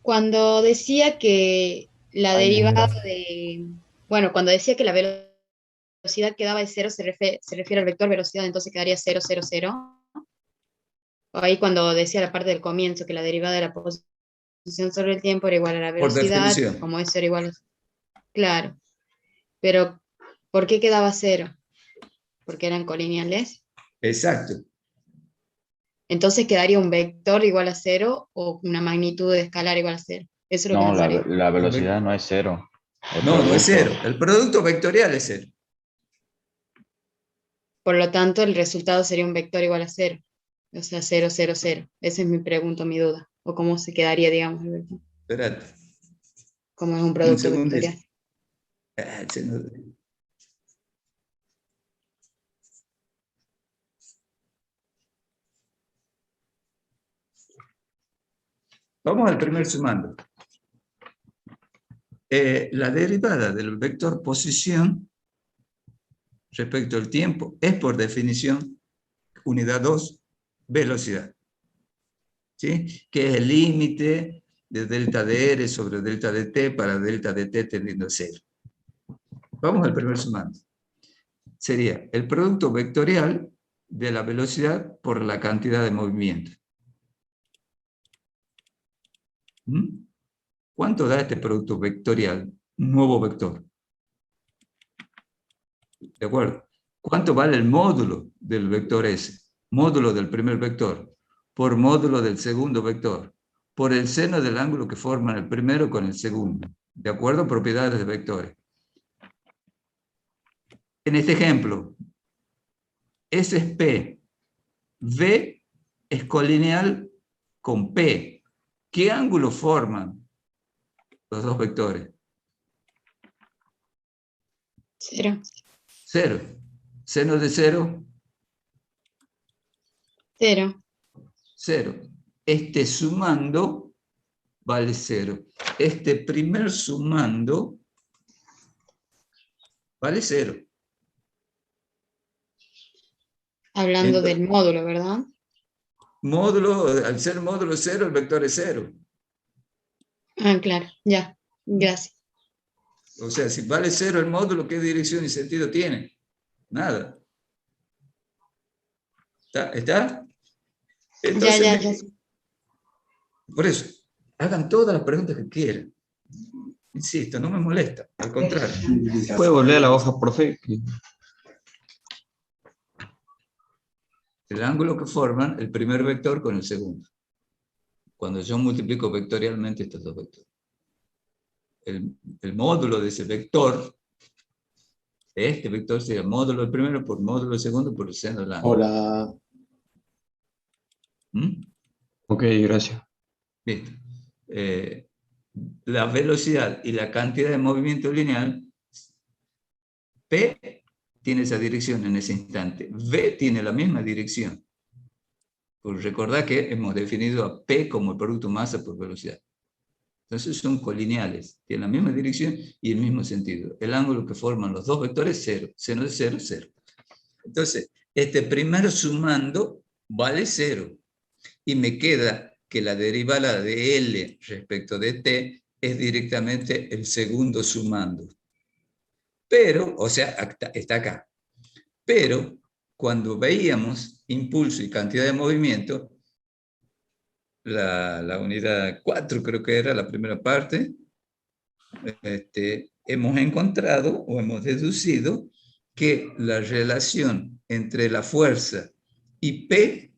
cuando decía que la Ahí, derivada mira. de... Bueno, cuando decía que la velocidad quedaba de 0, se refiere al vector velocidad, entonces quedaría 0, 0, 0. O ahí cuando decía la parte del comienzo, que la derivada de la posición sobre el tiempo era igual a la Por velocidad, definición. como eso era igual a... Claro, pero ¿por qué quedaba 0? Porque eran colineales. Exacto. Entonces quedaría un vector igual a 0 o una magnitud de escalar igual a 0. Eso es lo que No, no la, sabía. la velocidad no es 0. El No, no es producto. 0. El producto vectorial es 0. Por lo tanto, el resultado sería un vector igual a 0. O sea, 0, 0, 0. Esa es mi pregunta, mi duda. O cómo se quedaría, digamos, el vector. Espérate. Como es un Un producto segundo. vectorial. Vamos al primer sumando. La derivada del vector posición respecto al tiempo es por definición unidad 2, velocidad. ¿Sí? Que es el límite de delta de R sobre delta de T para delta de T tendiendo a 0. Vamos al primer sumando. Sería el producto vectorial de la velocidad por la cantidad de movimiento. ¿Cuánto da este producto vectorial? Un nuevo vector. ¿De acuerdo? ¿Cuánto vale el módulo del vector S? Módulo del primer vector por módulo del segundo vector por el seno del ángulo que forman el primero con el segundo. ¿De acuerdo? Propiedades de vectores. En este ejemplo, S es P. V es colineal con P. ¿Qué ángulo forman los dos vectores? 0. 0. Seno de 0. 0. 0. Este sumando vale 0. Este primer sumando vale 0. Hablando Entonces, del módulo, ¿verdad? módulo, al ser módulo 0, el vector es 0. Ah, claro, ya. Gracias. O sea, si vale 0 el módulo, ¿qué dirección y sentido tiene? Nada. ¿Está? Entonces, Ya. por eso, hagan todas las preguntas que quieran. Insisto, no me molesta, al contrario. ¿Puede volver a la hoja, profe? El ángulo que forman el primer vector con el segundo. Cuando yo multiplico vectorialmente estos dos vectores. El módulo de ese vector, este vector sería módulo del primero por módulo del segundo por el seno del ángulo. Hola. ¿Mm? Ok, gracias. Bien. La velocidad y la cantidad de movimiento lineal, P tiene esa dirección en ese instante. V tiene la misma dirección. Pues recordad que hemos definido a P como el producto masa por velocidad. Entonces son colineales, tienen la misma dirección y el mismo sentido. El ángulo que forman los dos vectores, 0. Seno de 0, 0. Entonces, este primer sumando vale 0. Y me queda que la derivada de L respecto de T es directamente el segundo sumando. Pero, o sea, está acá. Pero, cuando veíamos impulso y cantidad de movimiento, la unidad 4 creo que era la primera parte, hemos encontrado o hemos deducido que la relación entre la fuerza y P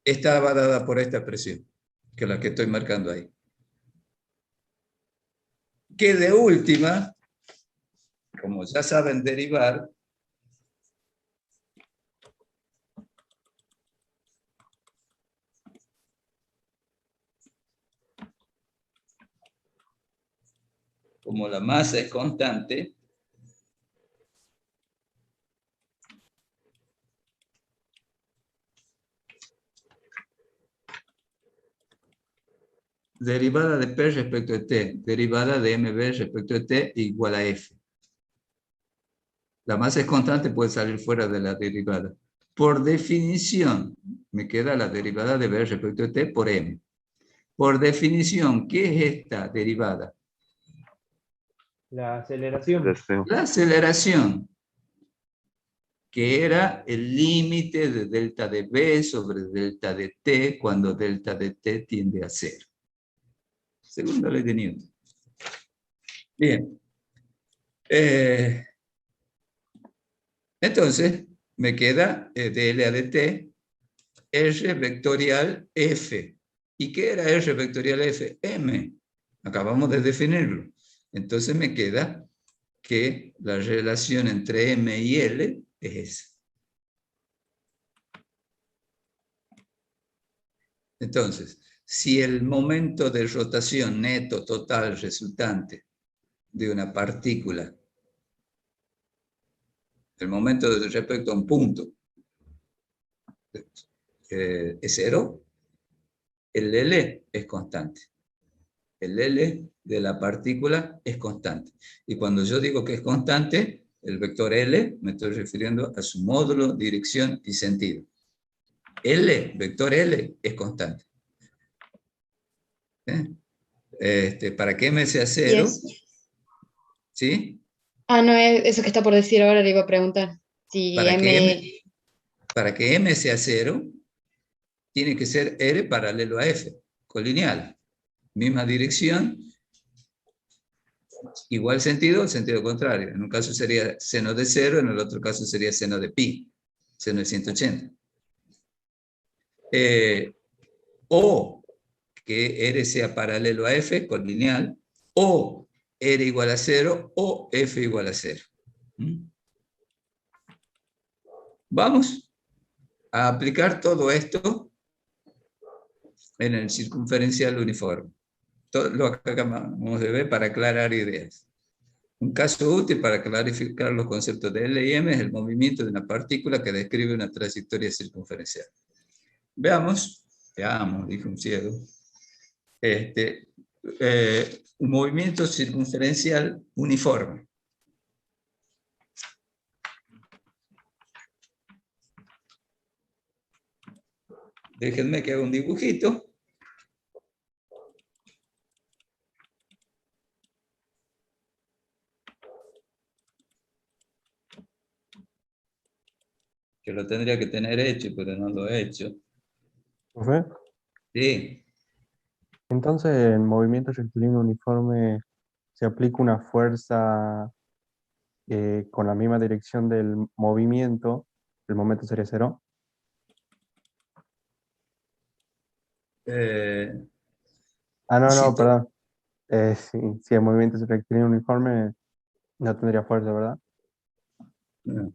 estaba dada por esta expresión, que es la que estoy marcando ahí. Que de última, como ya saben derivar, como la masa es constante, derivada de P respecto de T, derivada de MB respecto de T igual a F. La masa es constante, puede salir fuera de la derivada. Por definición, me queda la derivada de B respecto de T por M. Por definición, ¿qué es esta derivada? La aceleración. La aceleración, que era el límite de delta de B sobre delta de T cuando delta de T tiende a 0. Segunda ley de Newton. Bien. Entonces, me queda de L a de T, R vectorial F. ¿Y qué era R vectorial F? M. Acabamos de definirlo. Entonces me queda que la relación entre M y L es esa. Entonces, si el momento de rotación neto total resultante de una partícula, el momento respecto a un punto, es 0, el L es constante. El L de la partícula es constante. Y cuando yo digo que es constante, el vector L, me estoy refiriendo a su módulo, dirección y sentido. L, vector L, es constante. Para que M sea 0, ¿sí? Ah, no, eso que está por decir ahora le iba a preguntar. Si para que M sea 0, tiene que ser R paralelo a F, colineal. Misma dirección, igual sentido o sentido contrario. En un caso sería seno de 0, en el otro caso sería seno de pi, seno de 180. O que R sea paralelo a F, colineal, o R igual a 0, o F igual a 0. Vamos a aplicar todo esto en el circunferencial uniforme. Todo lo que acabamos de ver para aclarar ideas. Un caso útil para clarificar los conceptos de L y M es el movimiento de una partícula que describe una trayectoria circunferencial. Veamos, dijo un ciego, un movimiento circunferencial uniforme. Déjenme que haga un dibujito. Que lo tendría que tener hecho, pero no lo he hecho. ¿Profe? Sí. Entonces, en movimiento rectilíneo uniforme se aplica una fuerza con la misma dirección del movimiento, el momento sería 0. Sí, Perdón. Si el movimiento es rectilíneo uniforme, no tendría fuerza, ¿verdad? no.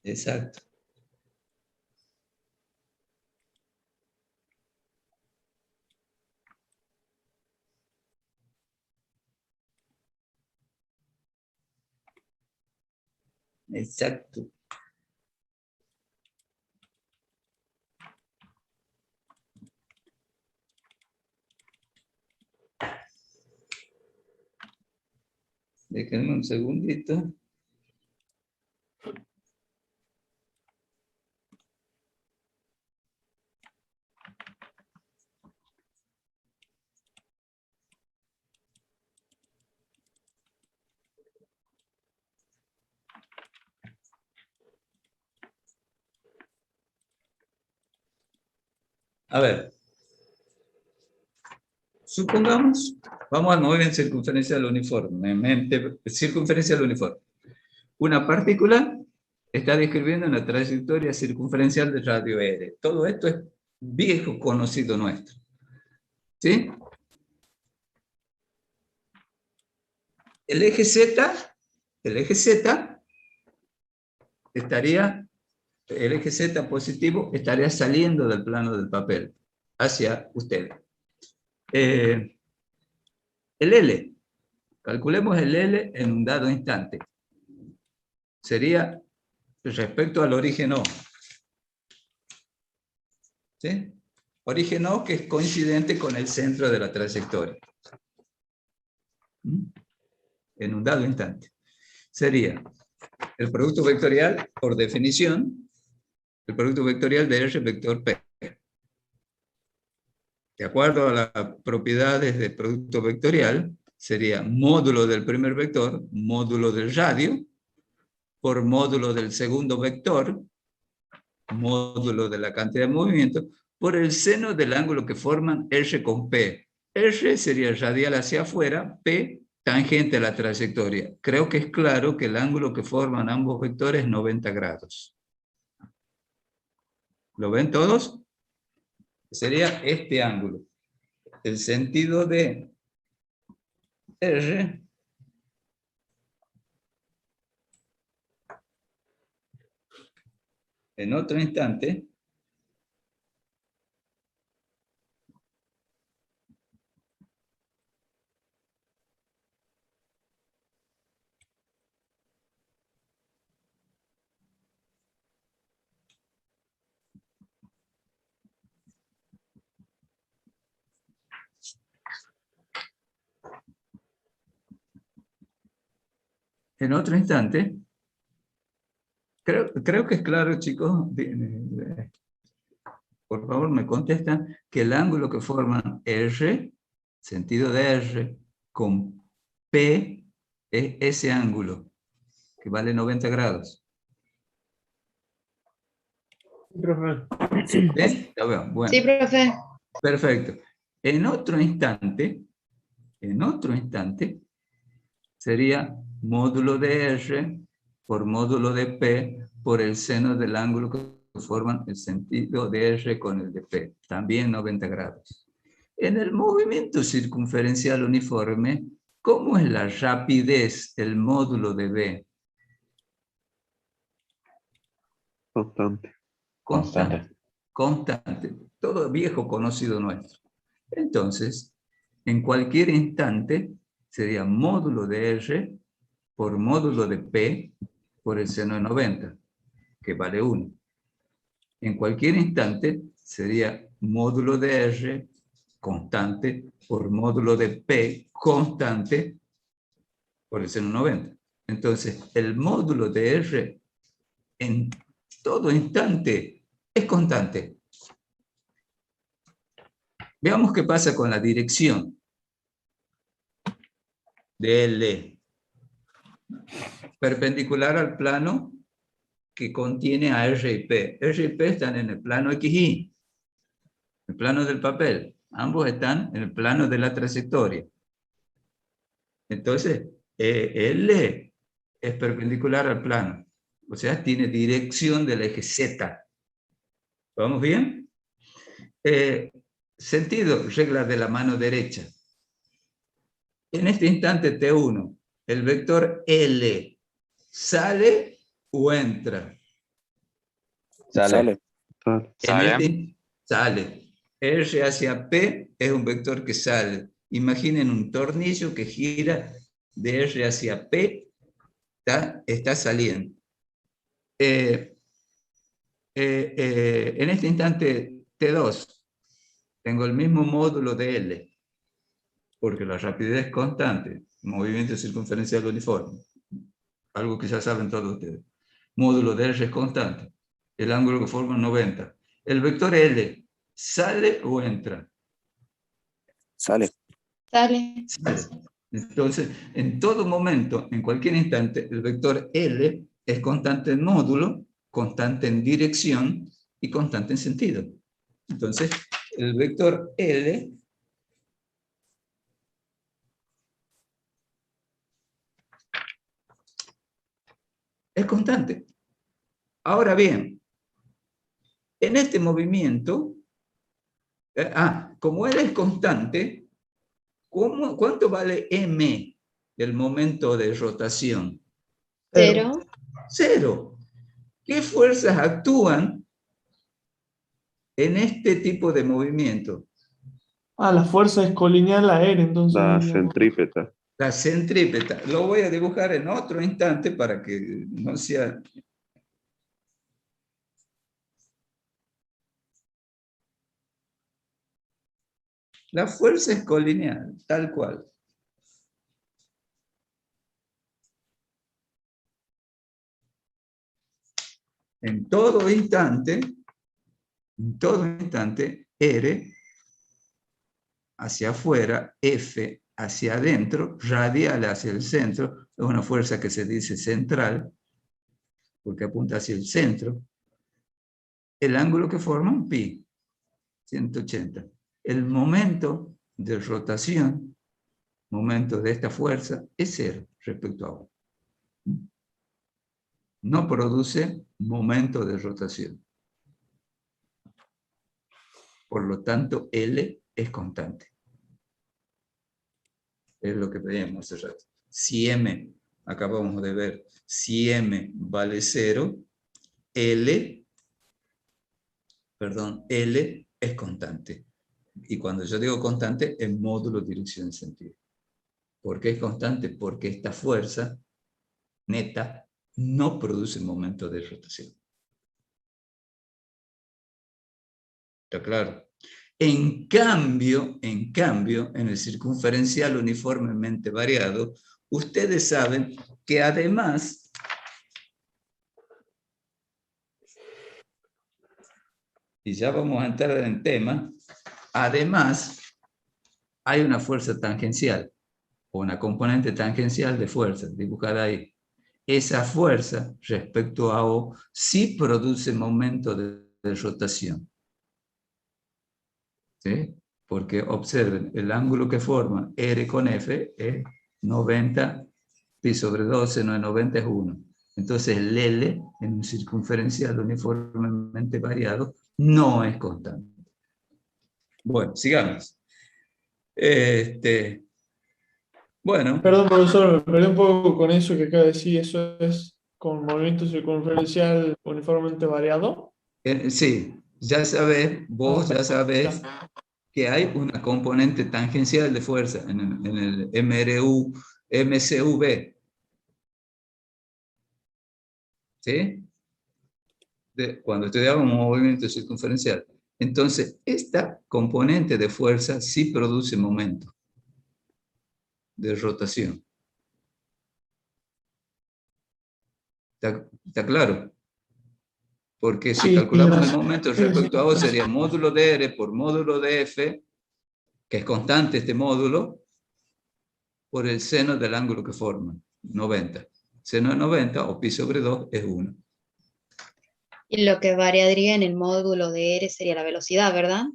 Exacto. Exacto. Déjenme un segundito. A ver. Supongamos, vamos al movimiento circunferencial uniforme. Circunferencial uniforme. Una partícula está describiendo una trayectoria circunferencial de radio R. Todo esto es viejo conocido nuestro. ¿Sí? El eje Z positivo estaría saliendo del plano del papel hacia usted. El L, calculemos el L en un dado instante. Sería respecto al origen O. ¿Sí? Origen O que es coincidente con el centro de la trayectoria. En un dado instante. Sería el producto vectorial, por definición, el producto vectorial de R vector P. De acuerdo a las propiedades del producto vectorial, sería módulo del primer vector, módulo del radio, por módulo del segundo vector, módulo de la cantidad de movimiento, por el seno del ángulo que forman R con P. R sería radial hacia afuera, P tangente a la trayectoria. Creo que es claro que el ángulo que forman ambos vectores es 90 grados. ¿Lo ven todos? Sería este ángulo. El sentido de R en otro instante creo que es claro, chicos. Por favor, me contestan que el ángulo que forman R, sentido de R, con P, es ese ángulo, que vale 90 grados. Sí, profe. ¿Sí? Ya veo. Bueno. Sí, profe. Perfecto. En otro instante, sería módulo de R por módulo de P por el seno del ángulo que forman el sentido de R con el de P, también 90 grados. En el movimiento circunferencial uniforme, ¿cómo es la rapidez, el módulo de B? Constante. Constante. Todo viejo conocido nuestro. Entonces, en cualquier instante, sería módulo de R por módulo de P por el seno de 90, que vale 1. En cualquier instante, sería módulo de R constante por módulo de P constante por el seno 90. Entonces, el módulo de R en todo instante es constante. Veamos qué pasa con la dirección de L. Perpendicular al plano que contiene a R y P. R y P están en el plano XY, el plano del papel. Ambos están en el plano de la trayectoria. Entonces, L es perpendicular al plano. O sea, tiene dirección del eje Z. ¿Vamos bien? Sentido, regla de la mano derecha. En este instante T1, el vector L ¿sale o entra? Sale. Sale. R hacia P es un vector que sale. Imaginen un tornillo que gira de R hacia P, está saliendo. En este instante T2, tengo el mismo módulo de L, porque la rapidez es constante, movimiento circunferencial uniforme, algo que ya saben todos ustedes. Módulo de R es constante, el ángulo que forma 90. El vector L, ¿sale o entra? Sale. Sale. Entonces, en todo momento, en cualquier instante, el vector L es constante en módulo, constante en dirección y constante en sentido. Entonces, el vector L es constante. Ahora bien, en este movimiento, como L es constante, ¿cuánto vale M, el momento de rotación? 0. 0. ¿Qué fuerzas actúan en este tipo de movimiento? La fuerza es colineal a R, entonces. La digamos. centrípeta. La centrípeta. Lo voy a dibujar en otro instante para que no sea... La fuerza es colineal, tal cual. En todo instante, R hacia afuera, F hacia adentro, radial hacia el centro, es una fuerza que se dice central, porque apunta hacia el centro. El ángulo que forma un pi, 180. El momento de rotación, momento de esta fuerza, es 0 respecto a 1. No produce momento de rotación. Por lo tanto, L es constante. Es lo que veíamos hace rato. Si M, acabamos de ver, si M vale 0, L es constante. Y cuando yo digo constante, es módulo dirección sentido. ¿Por qué es constante? Porque esta fuerza neta no produce momento de rotación. ¿Está claro? En cambio, en el circunferencial uniformemente variado, ustedes saben que además y ya vamos a entrar en tema, además hay una fuerza tangencial, o una componente tangencial de fuerza, dibujada ahí. Esa fuerza respecto a O sí produce momento de rotación. ¿sí? Porque observen, el ángulo que forma R con F es 90 pi sobre 12, no es 90, es 1. Entonces el L en un circunferencial uniformemente variado no es constante. Bueno, sigamos. Bueno. Perdón, profesor, me perdí un poco con eso que acaba de decir. ¿Eso es con movimiento circunferencial uniformemente variado? Sí, ya sabes, vos ya sabes que hay una componente tangencial de fuerza en el MCV. ¿Sí? Cuando estudiamos movimiento circunferencial. Entonces, esta componente de fuerza sí produce momento de rotación. ¿Está claro? Porque si Sí, calculamos el momento sí, respecto a O, sería módulo de R por módulo de F, que es constante este módulo, por el seno del ángulo que forman, 90. Seno de 90, o pi sobre 2, es 1. Y lo que variaría en el módulo de R sería la velocidad, ¿verdad?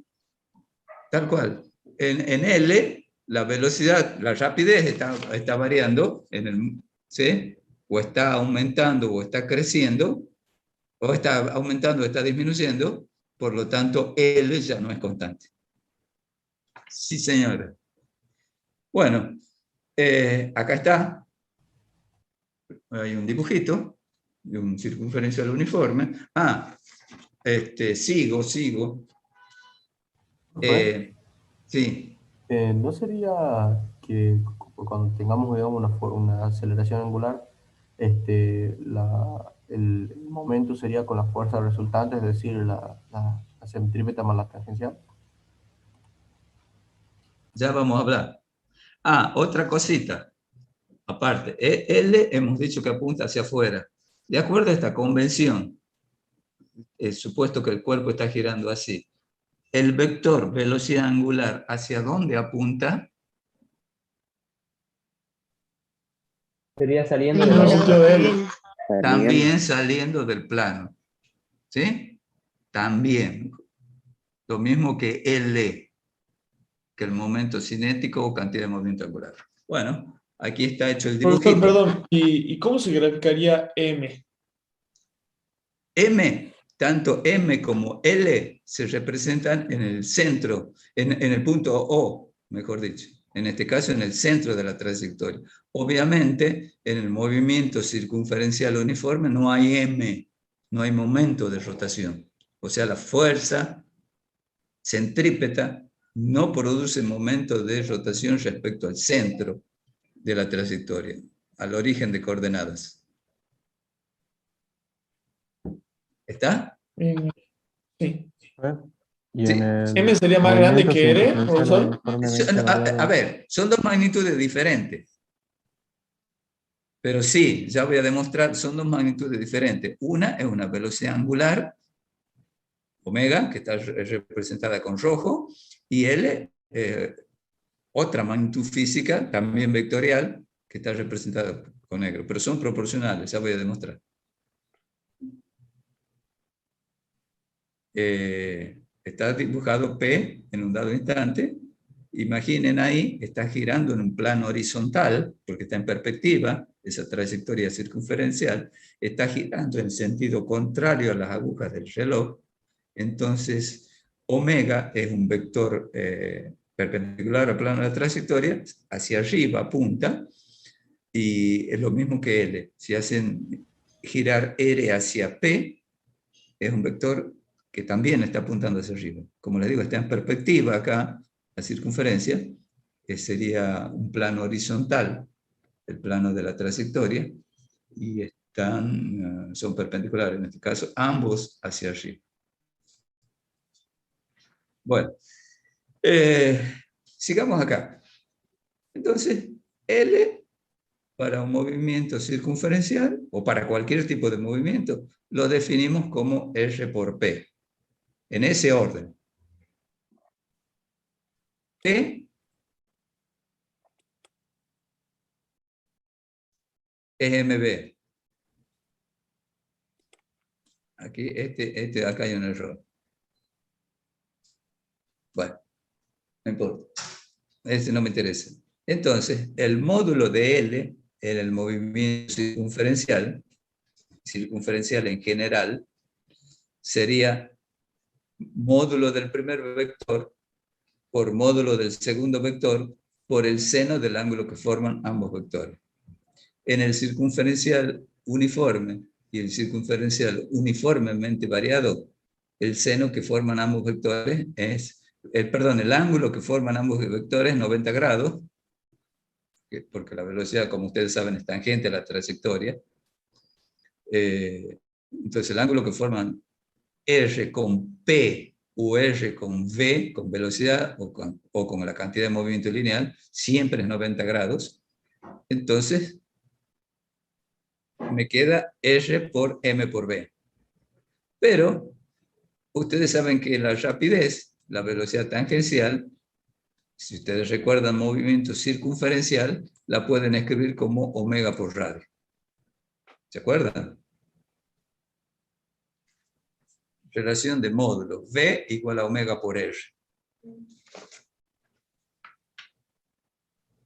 Tal cual. En L, la velocidad, la rapidez está variando, ¿sí? O está aumentando o está creciendo, o está aumentando o está disminuyendo, por lo tanto L ya no es constante. Sí, señora. Bueno, acá está. Hay un dibujito de un circunferencial uniforme. Sigo. Sí. ¿No sería que cuando tengamos, digamos, una aceleración angular, el momento sería con la fuerza resultante, es decir, la centrípeta más la tangencial? Ya vamos a hablar. Otra cosita. Aparte, L hemos dicho que apunta hacia afuera. De acuerdo a esta convención, supuesto que el cuerpo está girando así, el vector velocidad angular, ¿hacia dónde apunta? Sería saliendo en de el la sentido hoja. de L. También saliendo del plano. ¿Sí? También. Lo mismo que L, que el momento cinético o cantidad de movimiento angular. Bueno, aquí está hecho el Profesor, dibujito. perdón, ¿y cómo se graficaría M? M, tanto M como L se representan en el centro, en el punto O, mejor dicho. En este caso, en el centro de la trayectoria. Obviamente, en el movimiento circunferencial uniforme no hay M, no hay momento de rotación. O sea, la fuerza centrípeta no produce momento de rotación respecto al centro de la trayectoria, al origen de coordenadas. ¿Está? Sí. Y en Sí. el ¿M sería más grande movimiento que R, circunferencial profesor? uniformemente A variado. ver, son dos magnitudes diferentes. Pero sí, ya voy a demostrar, son dos magnitudes diferentes. Una es una velocidad angular, omega, que está representada con rojo, y L, otra magnitud física, también vectorial, que está representada con negro. Pero son proporcionales, ya voy a demostrar. Está dibujado P en un dado instante. Imaginen ahí, está girando en un plano horizontal, porque está en perspectiva, esa trayectoria circunferencial, está girando en sentido contrario a las agujas del reloj. Entonces, omega es un vector perpendicular al plano de la trayectoria, hacia arriba apunta, y es lo mismo que L. Si hacen girar R hacia P, es un vector que también está apuntando hacia arriba. Como les digo, está en perspectiva acá, la circunferencia, que sería un plano horizontal, el plano de la trayectoria, y son perpendiculares, en este caso, ambos hacia arriba. Bueno, sigamos acá. Entonces, L para un movimiento circunferencial, o para cualquier tipo de movimiento, lo definimos como R por P, en ese orden. P es MB. Aquí, acá hay un error. Bueno, No importa. Ese no me interesa. Entonces, el módulo de L en el movimiento circunferencial en general, sería módulo del primer vector por módulo del segundo vector por el seno del ángulo que forman ambos vectores. En el circunferencial uniforme y el circunferencial uniformemente variado, el seno que forman ambos vectores es, el ángulo que forman ambos vectores es 90 grados, porque la velocidad, como ustedes saben, es tangente a la trayectoria. Entonces el ángulo que forman R con P o R con V, con velocidad o con la cantidad de movimiento lineal, siempre es 90 grados. Entonces me queda R por M por V. Pero ustedes saben que la rapidez, la velocidad tangencial, si ustedes recuerdan movimiento circunferencial, la pueden escribir como omega por radio. ¿Se acuerdan? Relación de módulo. V igual a omega por R.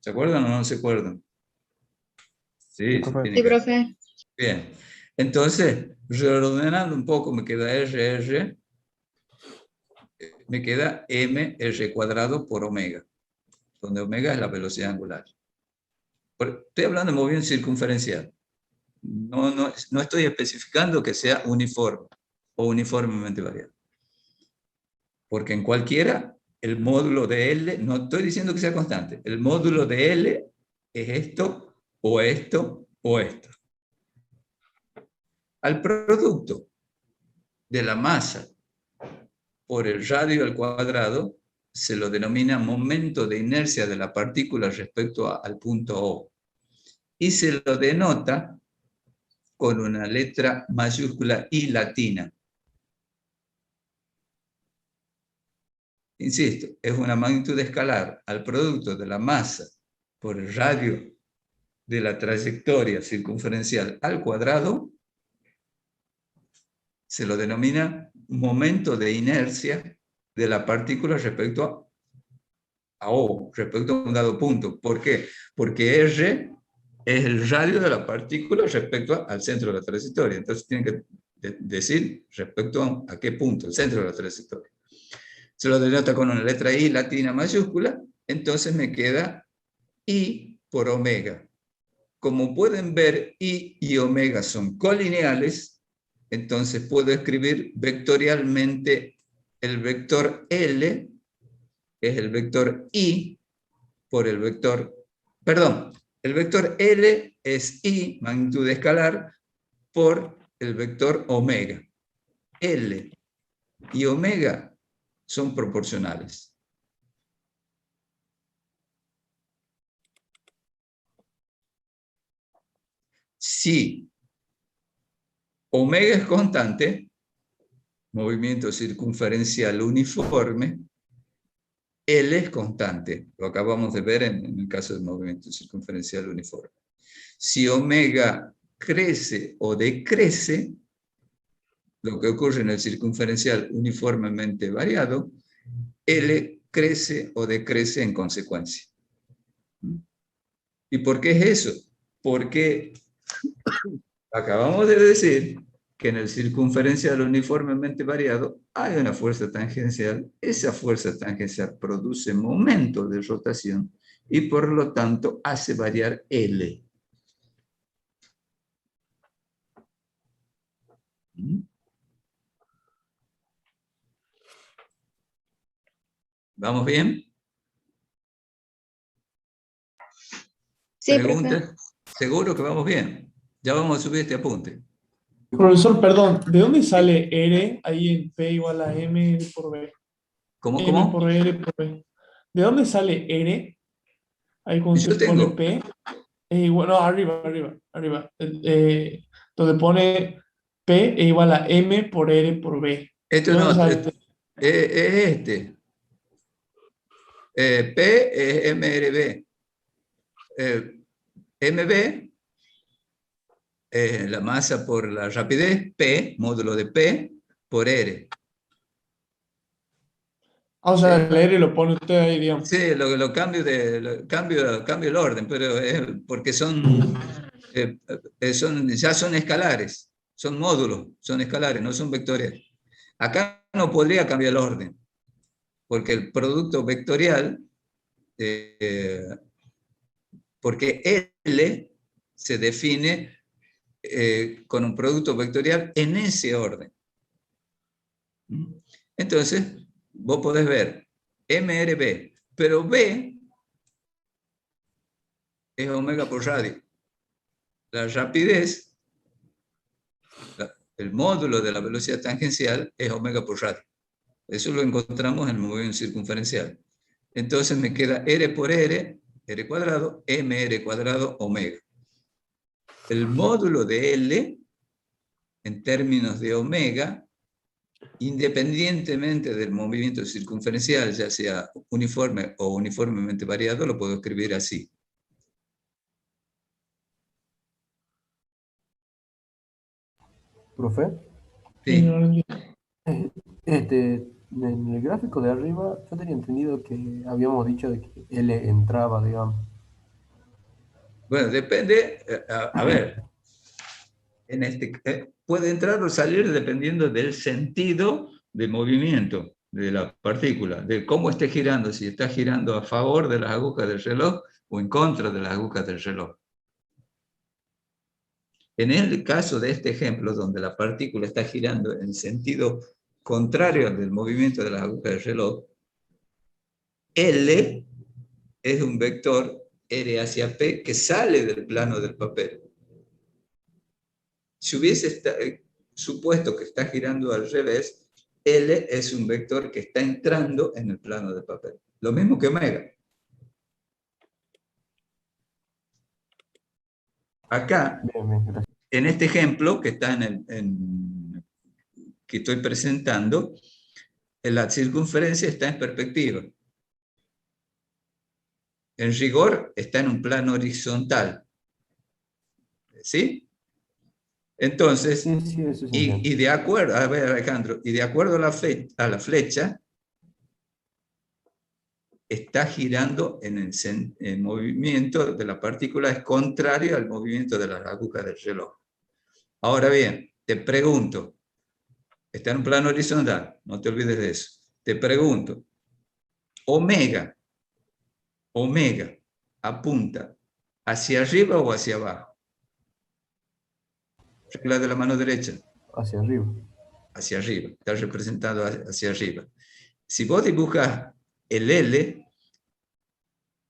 ¿Se acuerdan o no se acuerdan? Sí, Sí, profe. Bien. Entonces, reordenando un poco, me queda R, me queda mr cuadrado por omega, donde omega es la velocidad angular. Estoy hablando de movimiento circunferencial. No estoy especificando que sea uniforme o uniformemente variado. Porque en cualquiera, el módulo de L, no estoy diciendo que sea constante, el módulo de L es esto, o esto, o esto. Al producto de la masa por el radio al cuadrado se lo denomina momento de inercia de la partícula respecto al punto O. Y se lo denota con una letra mayúscula I latina. Insisto, es una magnitud escalar al producto de la masa por el radio de la trayectoria circunferencial al cuadrado, se lo denomina momento de inercia de la partícula respecto a O, respecto a un dado punto. ¿Por qué? Porque R es el radio de la partícula respecto al centro de la trayectoria. Entonces tienen que decir respecto a qué punto, el centro de la trayectoria. Se lo denota con una letra I latina mayúscula, entonces me queda I por omega. Como pueden ver, I y omega son colineales, entonces puedo escribir vectorialmente el vector L, es el vector I, por el vector, perdón, el vector L es I, magnitud escalar, por el vector omega. L y omega son proporcionales. Si omega es constante, movimiento circunferencial uniforme, L es constante. Lo acabamos de ver en el caso del movimiento circunferencial uniforme. Si omega crece o decrece, lo que ocurre en el circunferencial uniformemente variado, L crece o decrece en consecuencia. ¿Y por qué es eso? Porque acabamos de decir que en el circunferencial uniformemente variado hay una fuerza tangencial. Esa fuerza tangencial produce momento de rotación y por lo tanto hace variar L. ¿Vamos bien? Sí, ¿Preguntas? profe. Seguro que vamos bien. Ya vamos a subir este apunte. Profesor, perdón, ¿de dónde sale R ahí en P igual a M por B? ¿Cómo? M por R por B. ¿De dónde sale R? Ahí cuando Yo se pone tengo. P. Bueno, arriba. Donde pone P e igual a M por R por B. Esto ¿De dónde no, sale? es este. P es MRB. MB es la masa por la rapidez, P, módulo de P, por R. O sea, el R lo pone usted ahí, digamos. Sí, lo cambio, cambio el orden, pero es porque ya son escalares, son módulos, son escalares, no son vectoriales. Acá no podría cambiar el orden, porque el producto vectorial, porque L se define con un producto vectorial en ese orden. Entonces, vos podés ver MRB, pero B es omega por radio. La rapidez, el módulo de la velocidad tangencial es omega por radio. Eso lo encontramos en el movimiento circunferencial. Entonces me queda R por R cuadrado, MR cuadrado, omega. El módulo de L, en términos de omega, independientemente del movimiento circunferencial, ya sea uniforme o uniformemente variado, lo puedo escribir así. Profe, Sí. En el gráfico de arriba, yo tenía entendido que habíamos dicho de que L entraba, digamos. Bueno, depende, a ver, puede entrar o salir dependiendo del sentido de movimiento de la partícula, de cómo esté girando, si está girando a favor de las agujas del reloj o en contra de las agujas del reloj. En el caso de este ejemplo, donde la partícula está girando en sentido contrario al del movimiento de las agujas del reloj, L es un vector R hacia P que sale del plano del papel. Si hubiese supuesto que está girando al revés, L es un vector que está entrando en el plano del papel. Lo mismo que omega. Acá, en este ejemplo que está que estoy presentando, la circunferencia está en perspectiva. En rigor está en un plano horizontal. ¿Sí? Entonces, Sí, y de acuerdo, a ver Alejandro, y de acuerdo a la flecha, está girando el movimiento de la partícula es contrario al movimiento de las agujas del reloj. Ahora bien, te pregunto, está en un plano horizontal, no te olvides de eso. Te pregunto, omega apunta hacia arriba o hacia abajo. Regla de la mano derecha. Hacia arriba. Hacia arriba, está representado hacia arriba. Si vos dibujas el L,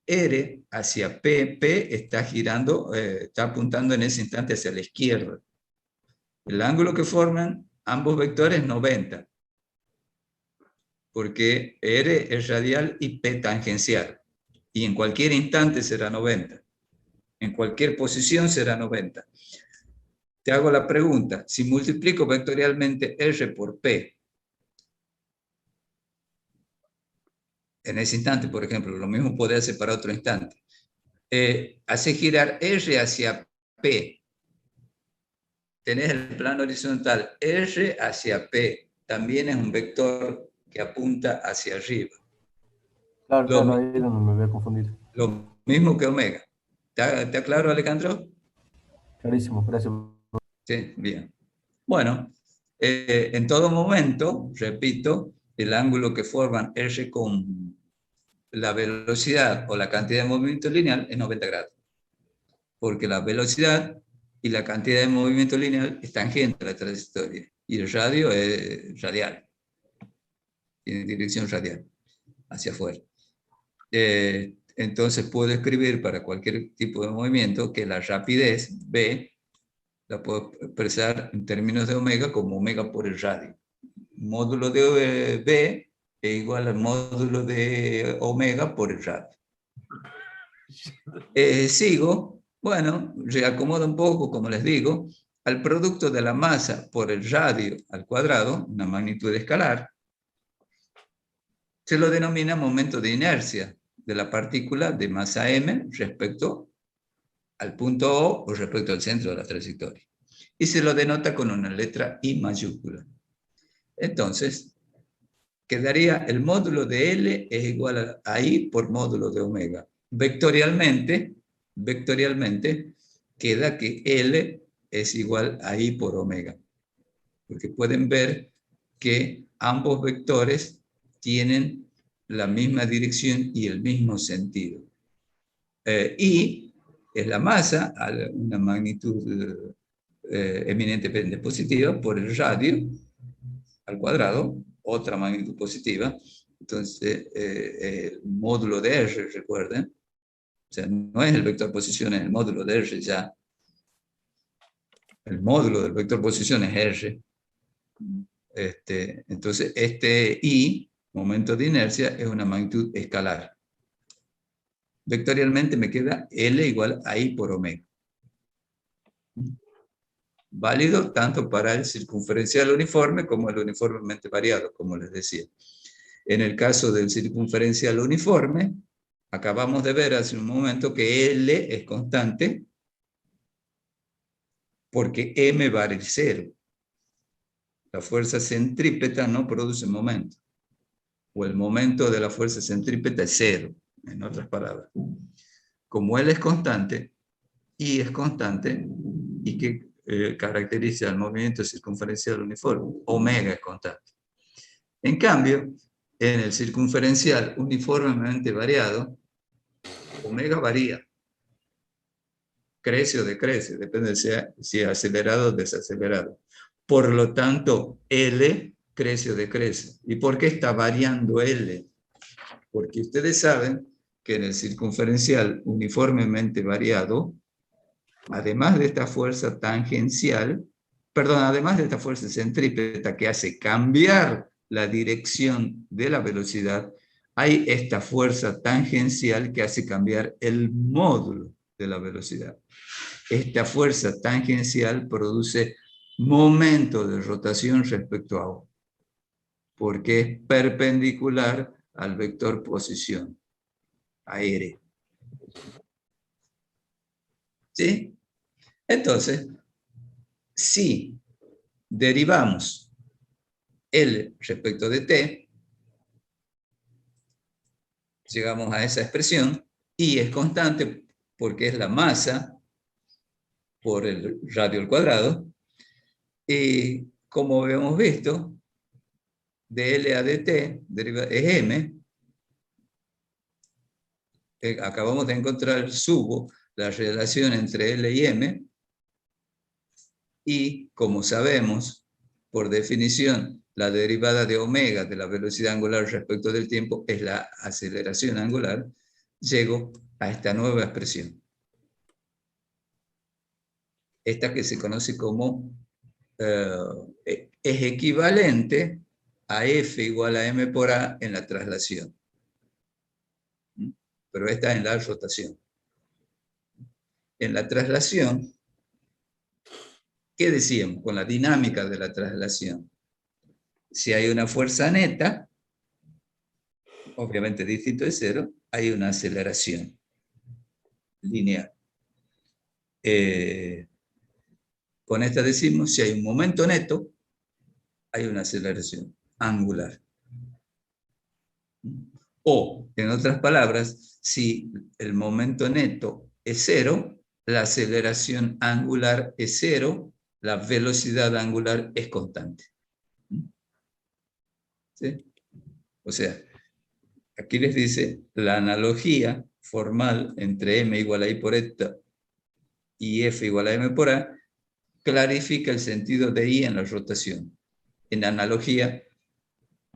R hacia P, P está girando, está apuntando en ese instante hacia la izquierda. El ángulo que forman ambos vectores es 90, porque R es radial y P tangencial, y en cualquier instante será 90. En cualquier posición será 90. Te hago la pregunta, si multiplico vectorialmente R por P, en ese instante, por ejemplo, lo mismo podría hacer para otro instante, hace girar R hacia P, tenés el plano horizontal, R hacia P, también es un vector que apunta hacia arriba. Claro, ahí es donde me voy a confundir. Lo mismo que omega. ¿Está claro, Alejandro? Clarísimo, gracias. Sí, bien. Bueno, en todo momento, repito, el ángulo que forman R con la velocidad o la cantidad de movimiento lineal es 90 grados. Porque la velocidad y la cantidad de movimiento lineal es tangente a la trayectoria. Y el radio es radial. Tiene dirección radial, hacia afuera. Entonces puedo escribir para cualquier tipo de movimiento que la rapidez, B, la puedo expresar en términos de omega como omega por el radio. Módulo de B es igual al módulo de omega por el radio. Sigo, bueno, reacomodo un poco, como les digo, al producto de la masa por el radio al cuadrado, una magnitud escalar, se lo denomina momento de inercia de la partícula de masa m respecto al punto O respecto al centro de la trayectoria. Y se lo denota con una letra I mayúscula. Entonces, quedaría el módulo de L es igual a I por módulo de omega. Vectorialmente queda que L es igual a I por omega. Porque pueden ver que ambos vectores tienen la misma dirección y el mismo sentido. I es la masa a una magnitud eminentemente positiva por el radio al cuadrado, otra magnitud positiva. Entonces, el módulo de R, recuerden, o sea, no es el vector posición, es el módulo de R ya. El módulo del vector posición es R. Entonces, este I, momento de inercia, es una magnitud escalar. Vectorialmente me queda L igual a I por omega. Válido tanto para el circunferencial uniforme como el uniformemente variado, como les decía. En el caso del circunferencial uniforme, acabamos de ver hace un momento que L es constante porque M vale 0. La fuerza centrípeta no produce momento. O el momento de la fuerza centrípeta es 0, en otras palabras. Como L es constante, I es constante, y que caracteriza el movimiento circunferencial uniforme, omega es constante. En cambio, en el circunferencial uniformemente variado, omega varía. Crece o decrece, depende de si es acelerado o desacelerado. Por lo tanto, L crece o decrece. ¿Y por qué está variando L? Porque ustedes saben que en el circunferencial uniformemente variado, además de esta fuerza tangencial, además de esta fuerza centrípeta que hace cambiar la dirección de la velocidad, hay esta fuerza tangencial que hace cambiar el módulo de la velocidad. Esta fuerza tangencial produce momento de rotación respecto a O, porque es perpendicular al vector posición, a R. ¿Sí? Entonces, si derivamos L respecto de T, llegamos a esa expresión, I es constante porque es la masa por el radio al cuadrado, y como hemos visto, de L a dt es M. Acabamos de encontrar, subo la relación entre L y M, y como sabemos, por definición, la derivada de omega de la velocidad angular respecto del tiempo es la aceleración angular, llego a esta nueva expresión. Esta que se conoce como, es equivalente a F igual a M por A en la traslación. Pero esta es en la rotación. En la traslación, ¿qué decíamos con la dinámica de la traslación? Si hay una fuerza neta, obviamente distinto de cero, hay una aceleración lineal. Con esta decimos, si hay un momento neto, hay una aceleración angular. O, en otras palabras, si el momento neto es cero, la aceleración angular es cero, la velocidad angular es constante. ¿Sí? O sea, aquí les dice la analogía formal entre M igual a I por eta y F igual a M por A, clarifica el sentido de I en la rotación, en analogía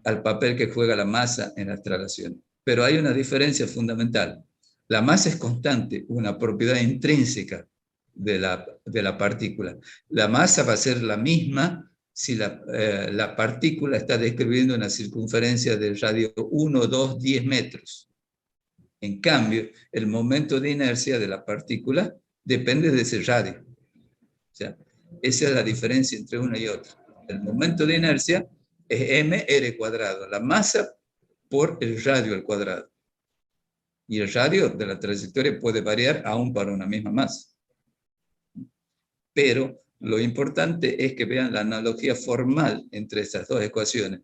al papel que juega la masa en las traslaciones. Pero hay una diferencia fundamental. La masa es constante, una propiedad intrínseca de la partícula. La masa va a ser la misma si la partícula está describiendo una circunferencia del radio 1, 2, 10 metros. En cambio, el momento de inercia de la partícula depende de ese radio. O sea, esa es la diferencia entre una y otra. El momento de inercia es mr cuadrado, la masa por el radio al cuadrado. Y el radio de la trayectoria puede variar aún para una misma masa. Pero lo importante es que vean la analogía formal entre estas dos ecuaciones.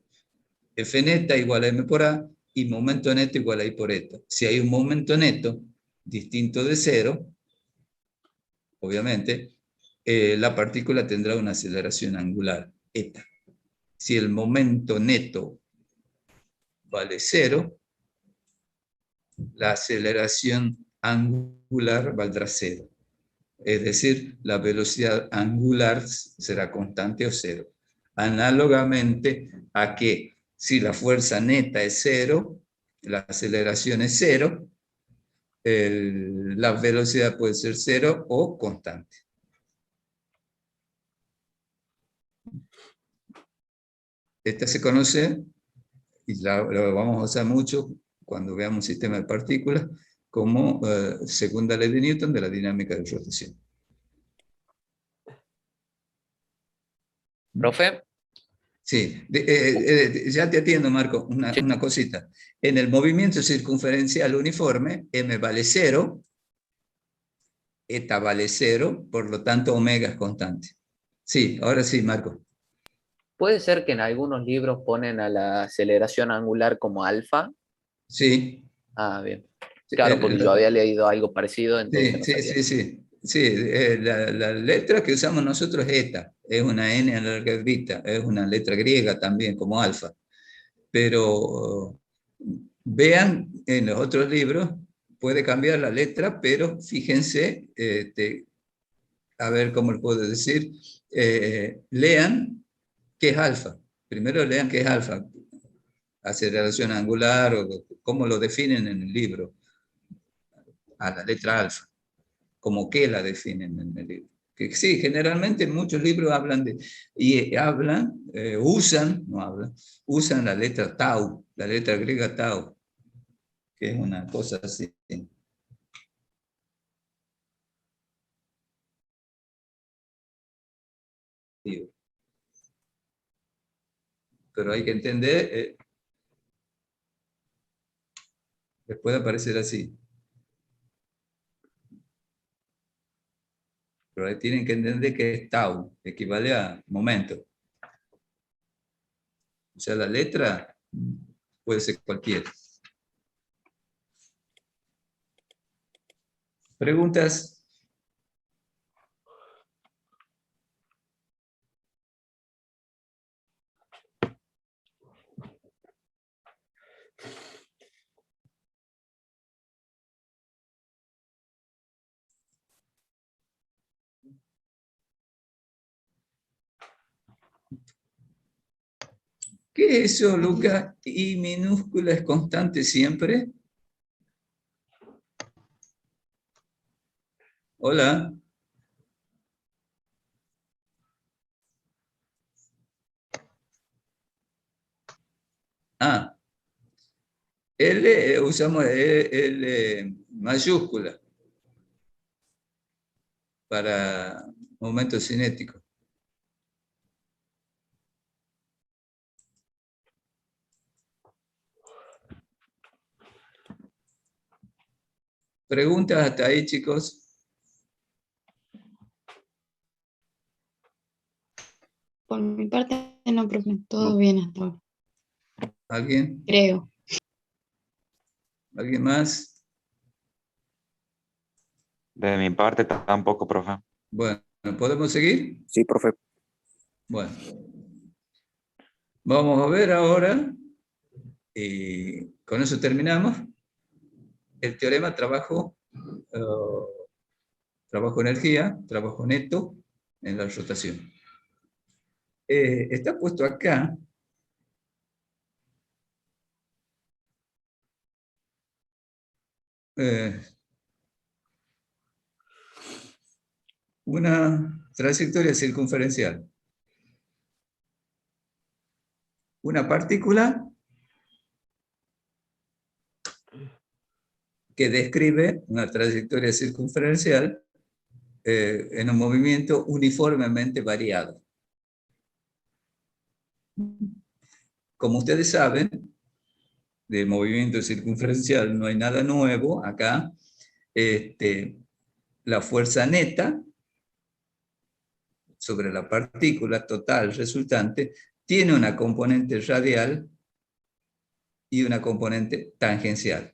F neta igual a M por A, y momento neto igual a I por eta. Si hay un momento neto distinto de cero, obviamente, la partícula tendrá una aceleración angular, eta. Si el momento neto vale cero, la aceleración angular valdrá cero. Es decir, la velocidad angular será constante o cero. Análogamente a que si la fuerza neta es cero, la aceleración es cero, la velocidad puede ser cero o constante. Esta se conoce, y la vamos a usar mucho cuando veamos un sistema de partículas, como segunda ley de Newton de la dinámica de rotación. ¿Profe? Sí, ya te atiendo, Marco, una cosita. En el movimiento circunferencial uniforme, m vale 0, eta vale 0, por lo tanto omega es constante. Sí, ahora sí, Marco. ¿Puede ser que en algunos libros ponen a la aceleración angular como alfa? Sí. Ah, bien. Claro, porque yo había leído algo parecido, entonces no sabía. Sí, la letra que usamos nosotros es eta, es una N alargadita, es una letra griega también, como alfa. Pero vean en los otros libros, puede cambiar la letra, pero fíjense, a ver cómo lo puedo decir, lean qué es alfa. Primero lean qué es alfa, aceleración angular, o cómo lo definen en el libro, a la letra alfa, como que la definen en el libro. Que sí, generalmente en muchos libros hablan de, usan la letra tau, la letra griega tau, que es una cosa así. Pero hay que entender, les puede aparecer así. Pero ahí tienen que entender que es tau, equivale a momento. O sea, la letra puede ser cualquiera. ¿Preguntas? ¿Qué es eso, Luca? ¿I minúscula es constante siempre? Hola. Ah. L, usamos L mayúscula para momento cinético. ¿Preguntas hasta ahí, chicos? Por mi parte, no, profe, todo bien hasta ahora. ¿Alguien? Creo. ¿Alguien más? De mi parte tampoco, profe. Bueno, ¿podemos seguir? Sí, profe. Bueno. Vamos a ver ahora, y con eso terminamos, el teorema trabajo-energía, trabajo neto en la rotación. Está puesto acá. Una trayectoria circunferencial. Una partícula que describe una trayectoria circunferencial en un movimiento uniformemente variado. Como ustedes saben, de movimiento circunferencial no hay nada nuevo acá. La fuerza neta sobre la partícula total resultante tiene una componente radial y una componente tangencial.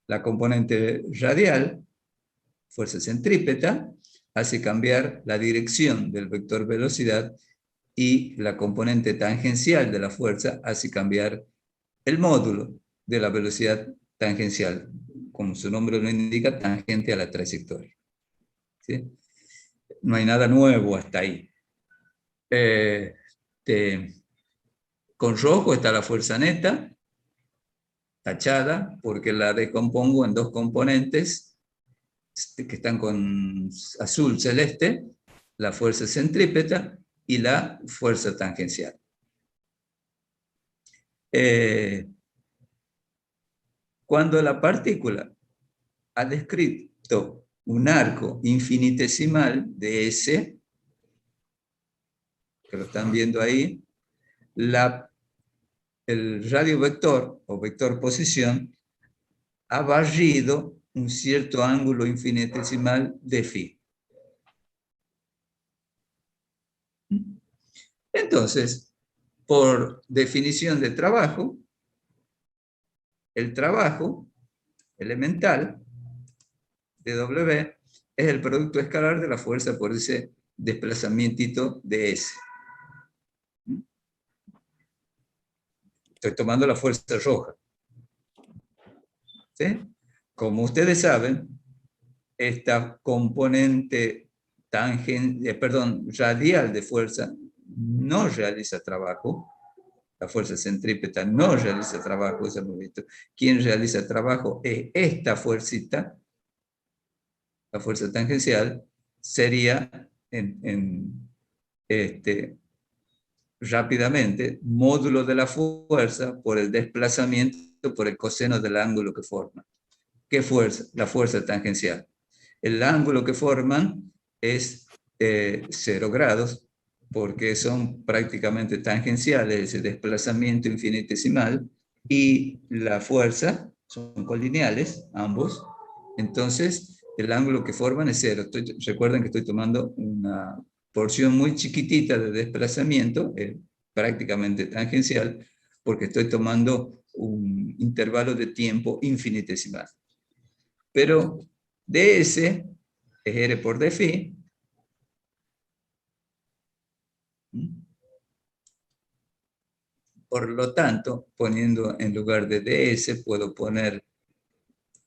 La componente radial, fuerza centrípeta, hace cambiar la dirección del vector velocidad y la componente tangencial de la fuerza hace cambiar el módulo de la velocidad tangencial, como su nombre lo indica, tangente a la trayectoria. ¿Sí? No hay nada nuevo hasta ahí. Con rojo está la fuerza neta, tachada, porque la decompongo en dos componentes que están con azul celeste, la fuerza centrípeta y la fuerza tangencial. Cuando la partícula ha descrito un arco infinitesimal de S, que lo están viendo ahí, el radio vector o vector posición ha barrido un cierto ángulo infinitesimal de phi. Entonces, por definición de trabajo, el trabajo elemental de W es el producto escalar de la fuerza por ese desplazamiento de S. Estoy tomando la fuerza roja. ¿Sí? Como ustedes saben, esta componente radial de fuerza no realiza trabajo. La fuerza centrípeta no realiza trabajo, eso hemos visto. Quien realiza trabajo es esta fuercita, la fuerza tangencial, sería rápidamente módulo de la fuerza por el desplazamiento por el coseno del ángulo que forman. ¿Qué fuerza? La fuerza tangencial. El ángulo que forman es 0 grados, porque son prácticamente tangenciales, ese desplazamiento infinitesimal, y la fuerza son colineales, ambos. Entonces, el ángulo que forman es 0. Recuerden que estoy tomando una porción muy chiquitita de desplazamiento, prácticamente tangencial, porque estoy tomando un intervalo de tiempo infinitesimal. Pero ds es r por d phi. Por lo tanto, poniendo en lugar de ds, puedo poner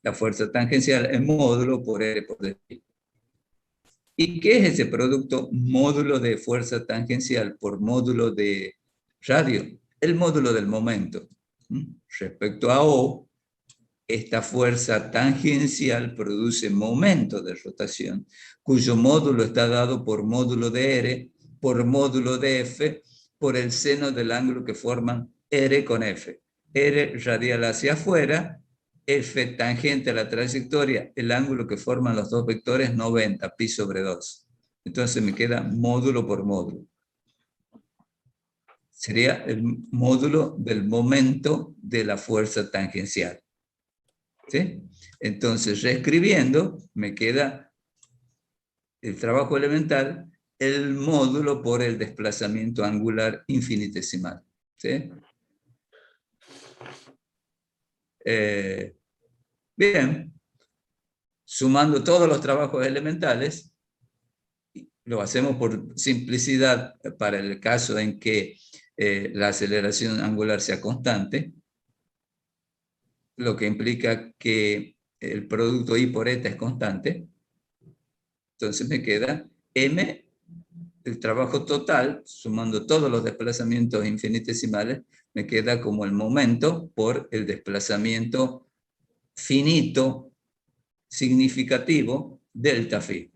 la fuerza tangencial en módulo por r por d phi. ¿Y qué es ese producto módulo de fuerza tangencial por módulo de radio? El módulo del momento. Respecto a O, esta fuerza tangencial produce momento de rotación, cuyo módulo está dado por módulo de R, por módulo de F, por el seno del ángulo que forman R con F. R radial hacia afuera, F tangente a la trayectoria, el ángulo que forman los dos vectores 90, pi sobre 2. Entonces me queda módulo por módulo. Sería el módulo del momento de la fuerza tangencial. ¿Sí? Entonces, reescribiendo, me queda el trabajo elemental, el módulo por el desplazamiento angular infinitesimal. ¿Sí? Bien, sumando todos los trabajos elementales, lo hacemos por simplicidad para el caso en que la aceleración angular sea constante, lo que implica que el producto I por eta es constante. Entonces me queda m, el trabajo total, sumando todos los desplazamientos infinitesimales, me queda como el momento por el desplazamiento finito, significativo, delta phi.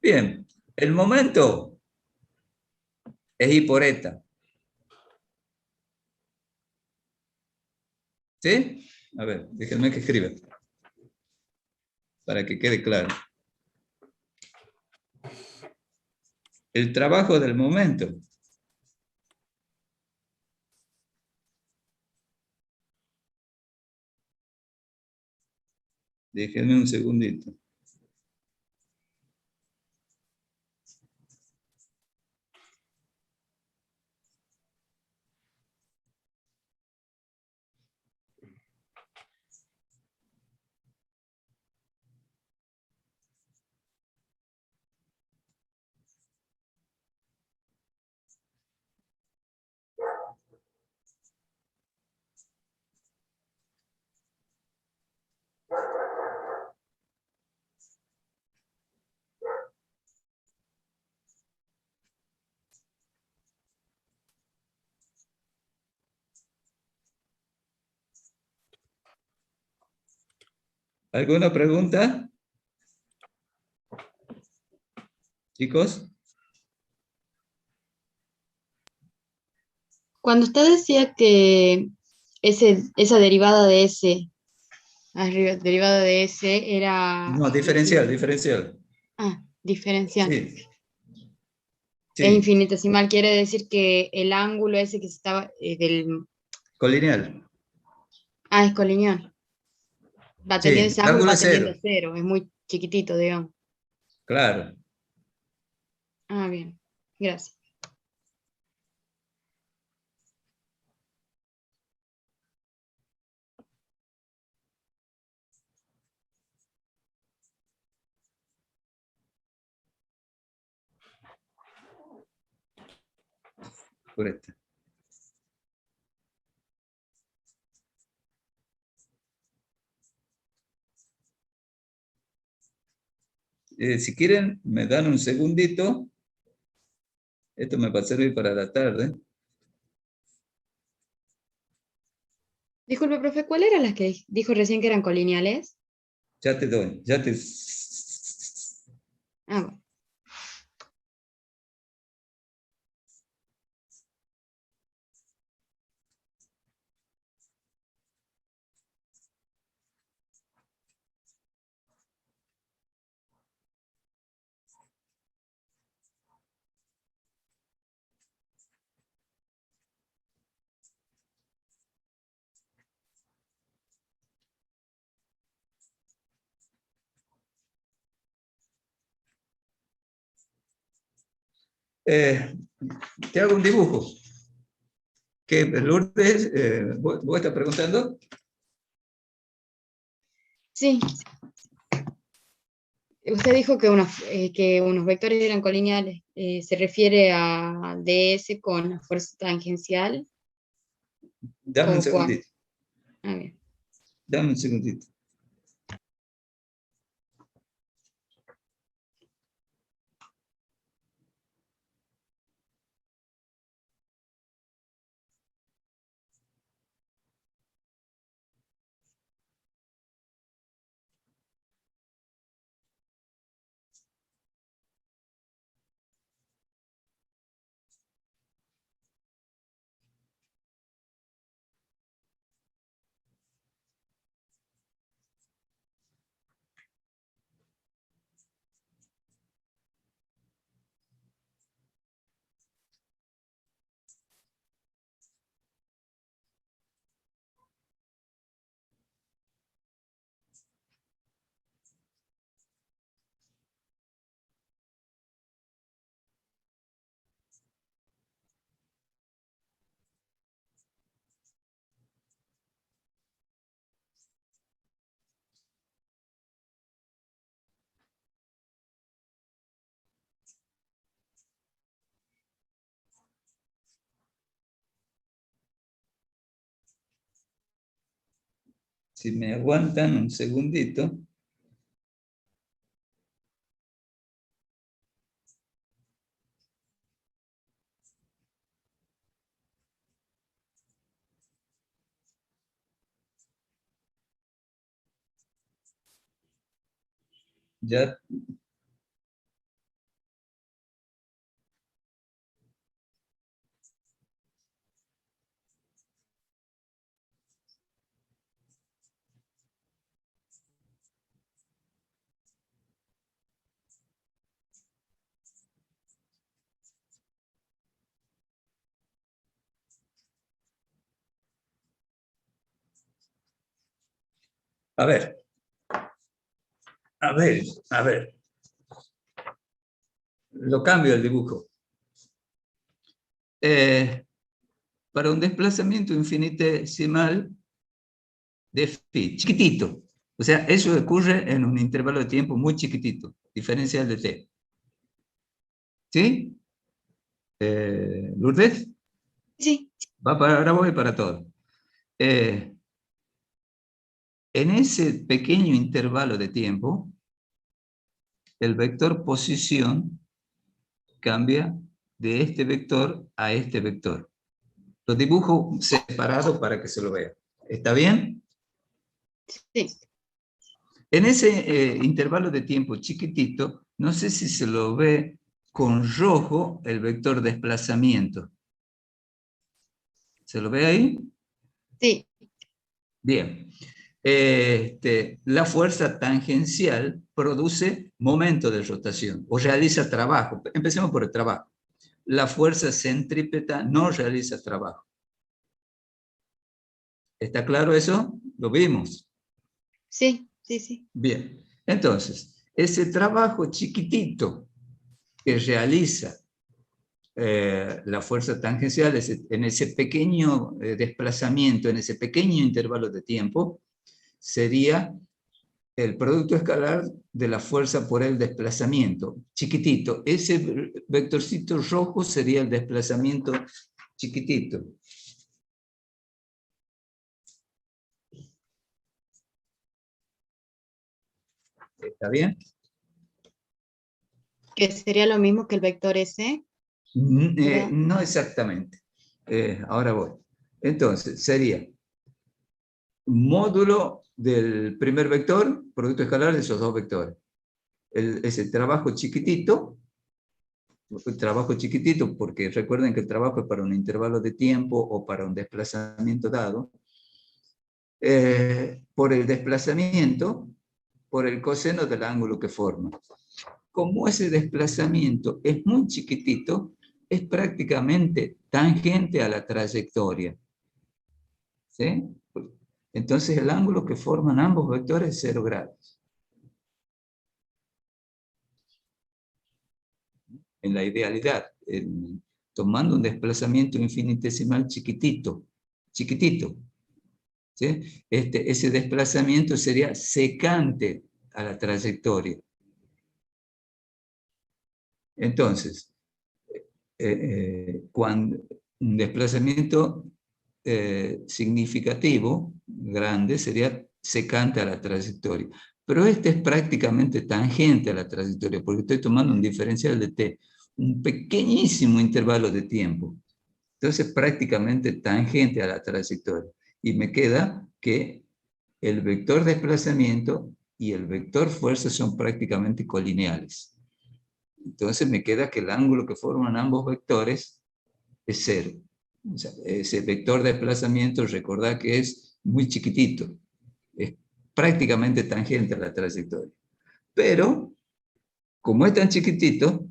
Bien, el momento es I por eta. ¿Sí? A ver, déjenme que escriba, para que quede claro. El trabajo del momento déjenme un segundito. ¿Alguna pregunta? Chicos. Cuando usted decía que esa derivada de S, derivada de S era... No, diferencial. Ah, diferencial. Sí. Es infinitesimal, quiere decir que el ángulo ese que estaba del... Colineal. Ah, es colineal. Va Sí, tendiendo ese el ángulo ángulo va es tendiendo cero. a cero, es muy chiquitito, digamos. Claro. Ah, bien, gracias. Por esta. Si quieren, me dan un segundito. Esto me va a servir para la tarde. Disculpe, profe, ¿cuáles eran las que dijo recién que eran colineales? Ya te doy, ya te... Ah, bueno. Te hago un dibujo. ¿Qué, Lourdes? ¿Vos estás preguntando? Sí. Usted dijo que unos vectores eran colineales. ¿Se refiere a ds con fuerza tangencial? Dame un ¿O cuál? segundito. Ah, bien. Dame un segundito. Si me aguantan un segundito. Ya. A ver. A ver. Lo cambio el dibujo. Para un desplazamiento infinitesimal de phi, chiquitito. O sea, eso ocurre en un intervalo de tiempo muy chiquitito, diferencial de t. ¿Sí? ¿Lourdes? Sí. Va para ahora y para todo. En ese pequeño intervalo de tiempo, el vector posición cambia de este vector a este vector. Lo dibujo separado para que se lo vea. ¿Está bien? Sí. En ese intervalo de tiempo chiquitito, no sé si se lo ve con rojo el vector desplazamiento. ¿Se lo ve ahí? Sí. Bien. La fuerza tangencial produce momento de rotación o realiza trabajo. Empecemos por el trabajo. La fuerza centrípeta no realiza trabajo. ¿Está claro eso? Lo vimos. Sí, sí, sí. Bien. Entonces, ese trabajo chiquitito que realiza la fuerza tangencial en ese pequeño desplazamiento, en ese pequeño intervalo de tiempo, sería el producto escalar de la fuerza por el desplazamiento, chiquitito. Ese vectorcito rojo sería el desplazamiento chiquitito. ¿Está bien? ¿Que sería lo mismo que el vector S? No exactamente. Ahora voy. Entonces, sería módulo del primer vector, producto escalar de esos dos vectores. Ese trabajo chiquitito, porque recuerden que el trabajo es para un intervalo de tiempo o para un desplazamiento dado, por el desplazamiento, por el coseno del ángulo que forma. Como ese desplazamiento es muy chiquitito, es prácticamente tangente a la trayectoria. ¿Sí? Entonces el ángulo que forman ambos vectores es 0 grados. En la idealidad, tomando un desplazamiento infinitesimal chiquitito, ¿sí? Ese desplazamiento sería secante a la trayectoria. Entonces, cuando un desplazamiento significativo, grande, sería secante a la trayectoria. Pero este es prácticamente tangente a la trayectoria, porque estoy tomando un diferencial de t, un pequeñísimo intervalo de tiempo. Entonces, prácticamente tangente a la trayectoria. Y me queda que el vector desplazamiento y el vector fuerza son prácticamente colineales. Entonces me queda que el ángulo que forman ambos vectores es 0. O sea, ese vector de desplazamiento, recordad que es muy chiquitito, es prácticamente tangente a la trayectoria. Pero, como es tan chiquitito,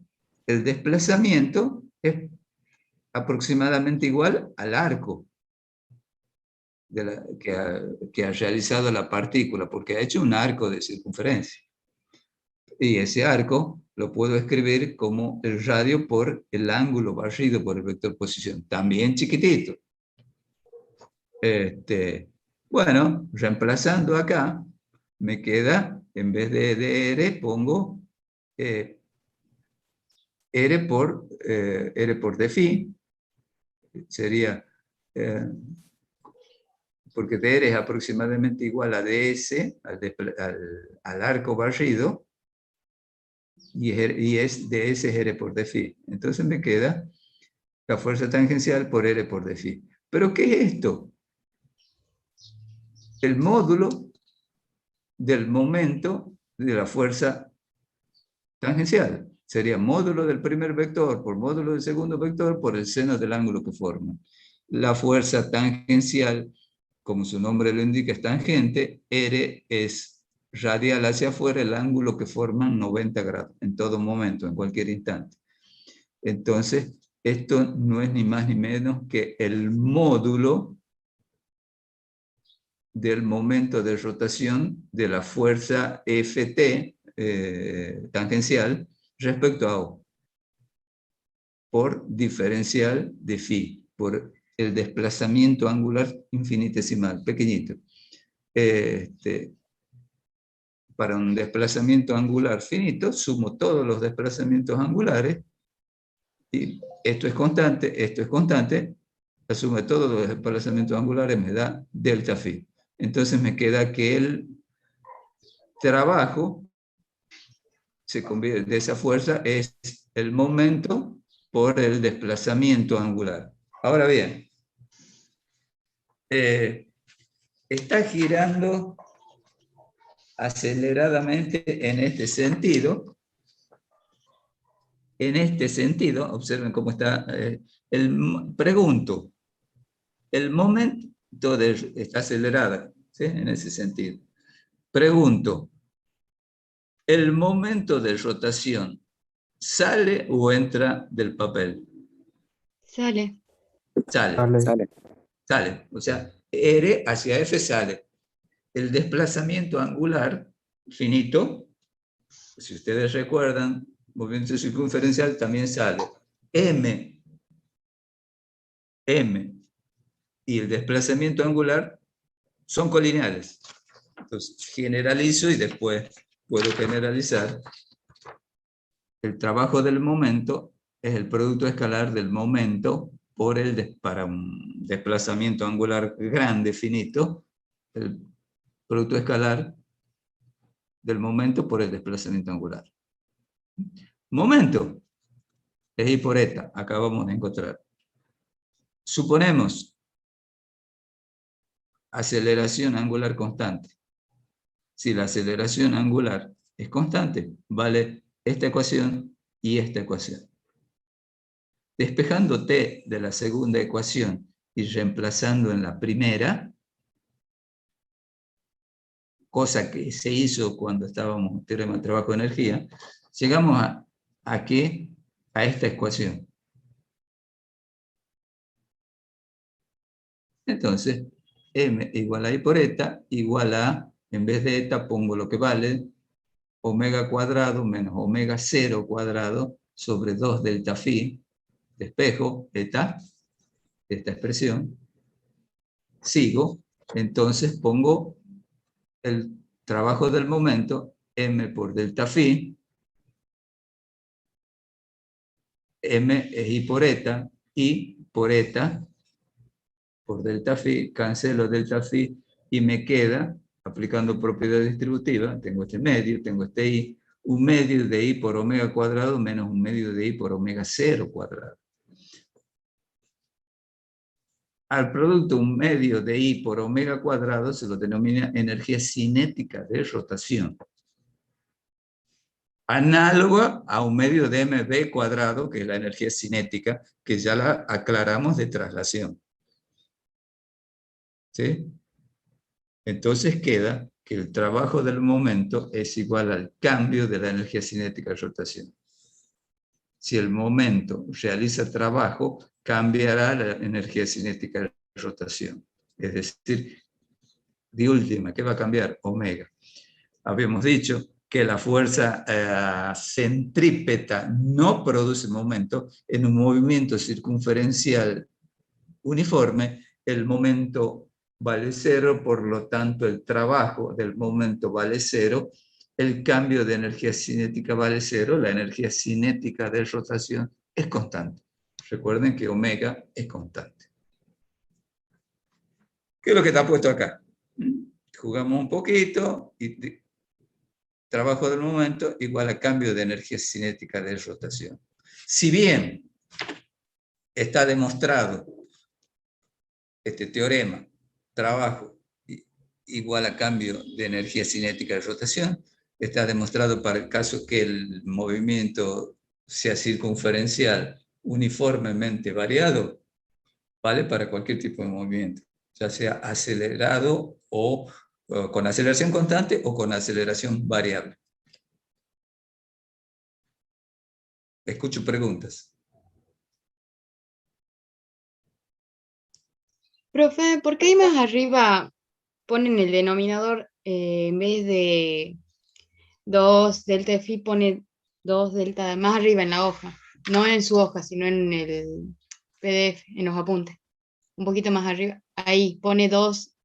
el desplazamiento es aproximadamente igual al arco que ha realizado la partícula, porque ha hecho un arco de circunferencia. Y ese arco lo puedo escribir como el radio por el ángulo barrido por el vector posición, también chiquitito. Bueno, reemplazando acá, me queda, en vez de dr, pongo r por dφ, sería, porque dr es aproximadamente igual a ds, al arco barrido, y ds es r por dφ. Entonces me queda la fuerza tangencial por r por dφ. ¿Pero qué es esto? El módulo del momento de la fuerza tangencial. Sería módulo del primer vector por módulo del segundo vector por el seno del ángulo que forman. La fuerza tangencial, como su nombre lo indica, es tangente. R es radial hacia afuera, el ángulo que forman 90 grados, en todo momento, en cualquier instante. Entonces, esto no es ni más ni menos que el módulo del momento de rotación de la fuerza Ft tangencial respecto a O, por diferencial de φ, por el desplazamiento angular infinitesimal, pequeñito. Para un desplazamiento angular finito, sumo todos los desplazamientos angulares, y esto es constante, la suma de todos los desplazamientos angulares me da delta φ. Entonces me queda que el trabajo se convierte de esa fuerza es el momento por el desplazamiento angular. Ahora bien, está girando aceleradamente en este sentido. En este sentido, observen cómo está. Pregunto, el momento está acelerada, ¿sí? En ese sentido. Pregunto, ¿el momento de rotación sale o entra del papel? Sale. Sale. Sale. O sea, R hacia F sale. El desplazamiento angular finito, si ustedes recuerdan, movimiento circunferencial también sale. M y el desplazamiento angular son colineales. Entonces, generalizo y después puedo generalizar. El trabajo del momento es el producto escalar del momento para un desplazamiento angular grande, finito, el producto escalar del momento por el desplazamiento angular. Momento es I por eta, acabamos de encontrar. Suponemos aceleración angular constante. Si la aceleración angular es constante, vale esta ecuación y esta ecuación. Despejando t de la segunda ecuación y reemplazando en la primera, cosa que se hizo cuando estábamos en teorema de trabajo de energía, llegamos ¿a qué? A esta ecuación. Entonces, m igual a I por eta, igual a, en vez de eta pongo lo que vale, omega cuadrado menos omega 0 cuadrado sobre 2 delta phi, despejo, eta, esta expresión, sigo, entonces pongo el trabajo del momento, m por delta phi, m es I por eta por delta phi, cancelo delta phi y me queda, aplicando propiedad distributiva, tengo este medio, tengo este I, un medio de I por omega cuadrado menos un medio de I por omega 0 cuadrado. Al producto un medio de I por omega cuadrado se lo denomina energía cinética de rotación. Análoga a un medio de mv cuadrado, que es la energía cinética, que ya la aclaramos de traslación. ¿Sí? Entonces queda que el trabajo del momento es igual al cambio de la energía cinética de rotación. Si el momento realiza trabajo, cambiará la energía cinética de rotación. Es decir, de última, ¿qué va a cambiar? Omega. Habíamos dicho que la fuerza centrípeta no produce momento. En un movimiento circunferencial uniforme, el momento vale cero, por lo tanto el trabajo del momento vale cero, el cambio de energía cinética vale cero, la energía cinética de rotación es constante. Recuerden que omega es constante. ¿Qué es lo que está puesto acá? Jugamos un poquito y trabajo del momento igual a cambio de energía cinética de rotación. Si bien está demostrado este teorema, trabajo igual a cambio de energía cinética de rotación, está demostrado para el caso que el movimiento sea circunferencial uniformemente variado, vale para cualquier tipo de movimiento, ya sea acelerado o con aceleración constante o con aceleración variable. Escucho preguntas. Profe, ¿por qué ahí más arriba ponen el denominador en vez de 2 delta de phi pone 2 delta más arriba en la hoja? No en su hoja, sino en el PDF, en los apuntes. Un poquito más arriba. Ahí pone 2.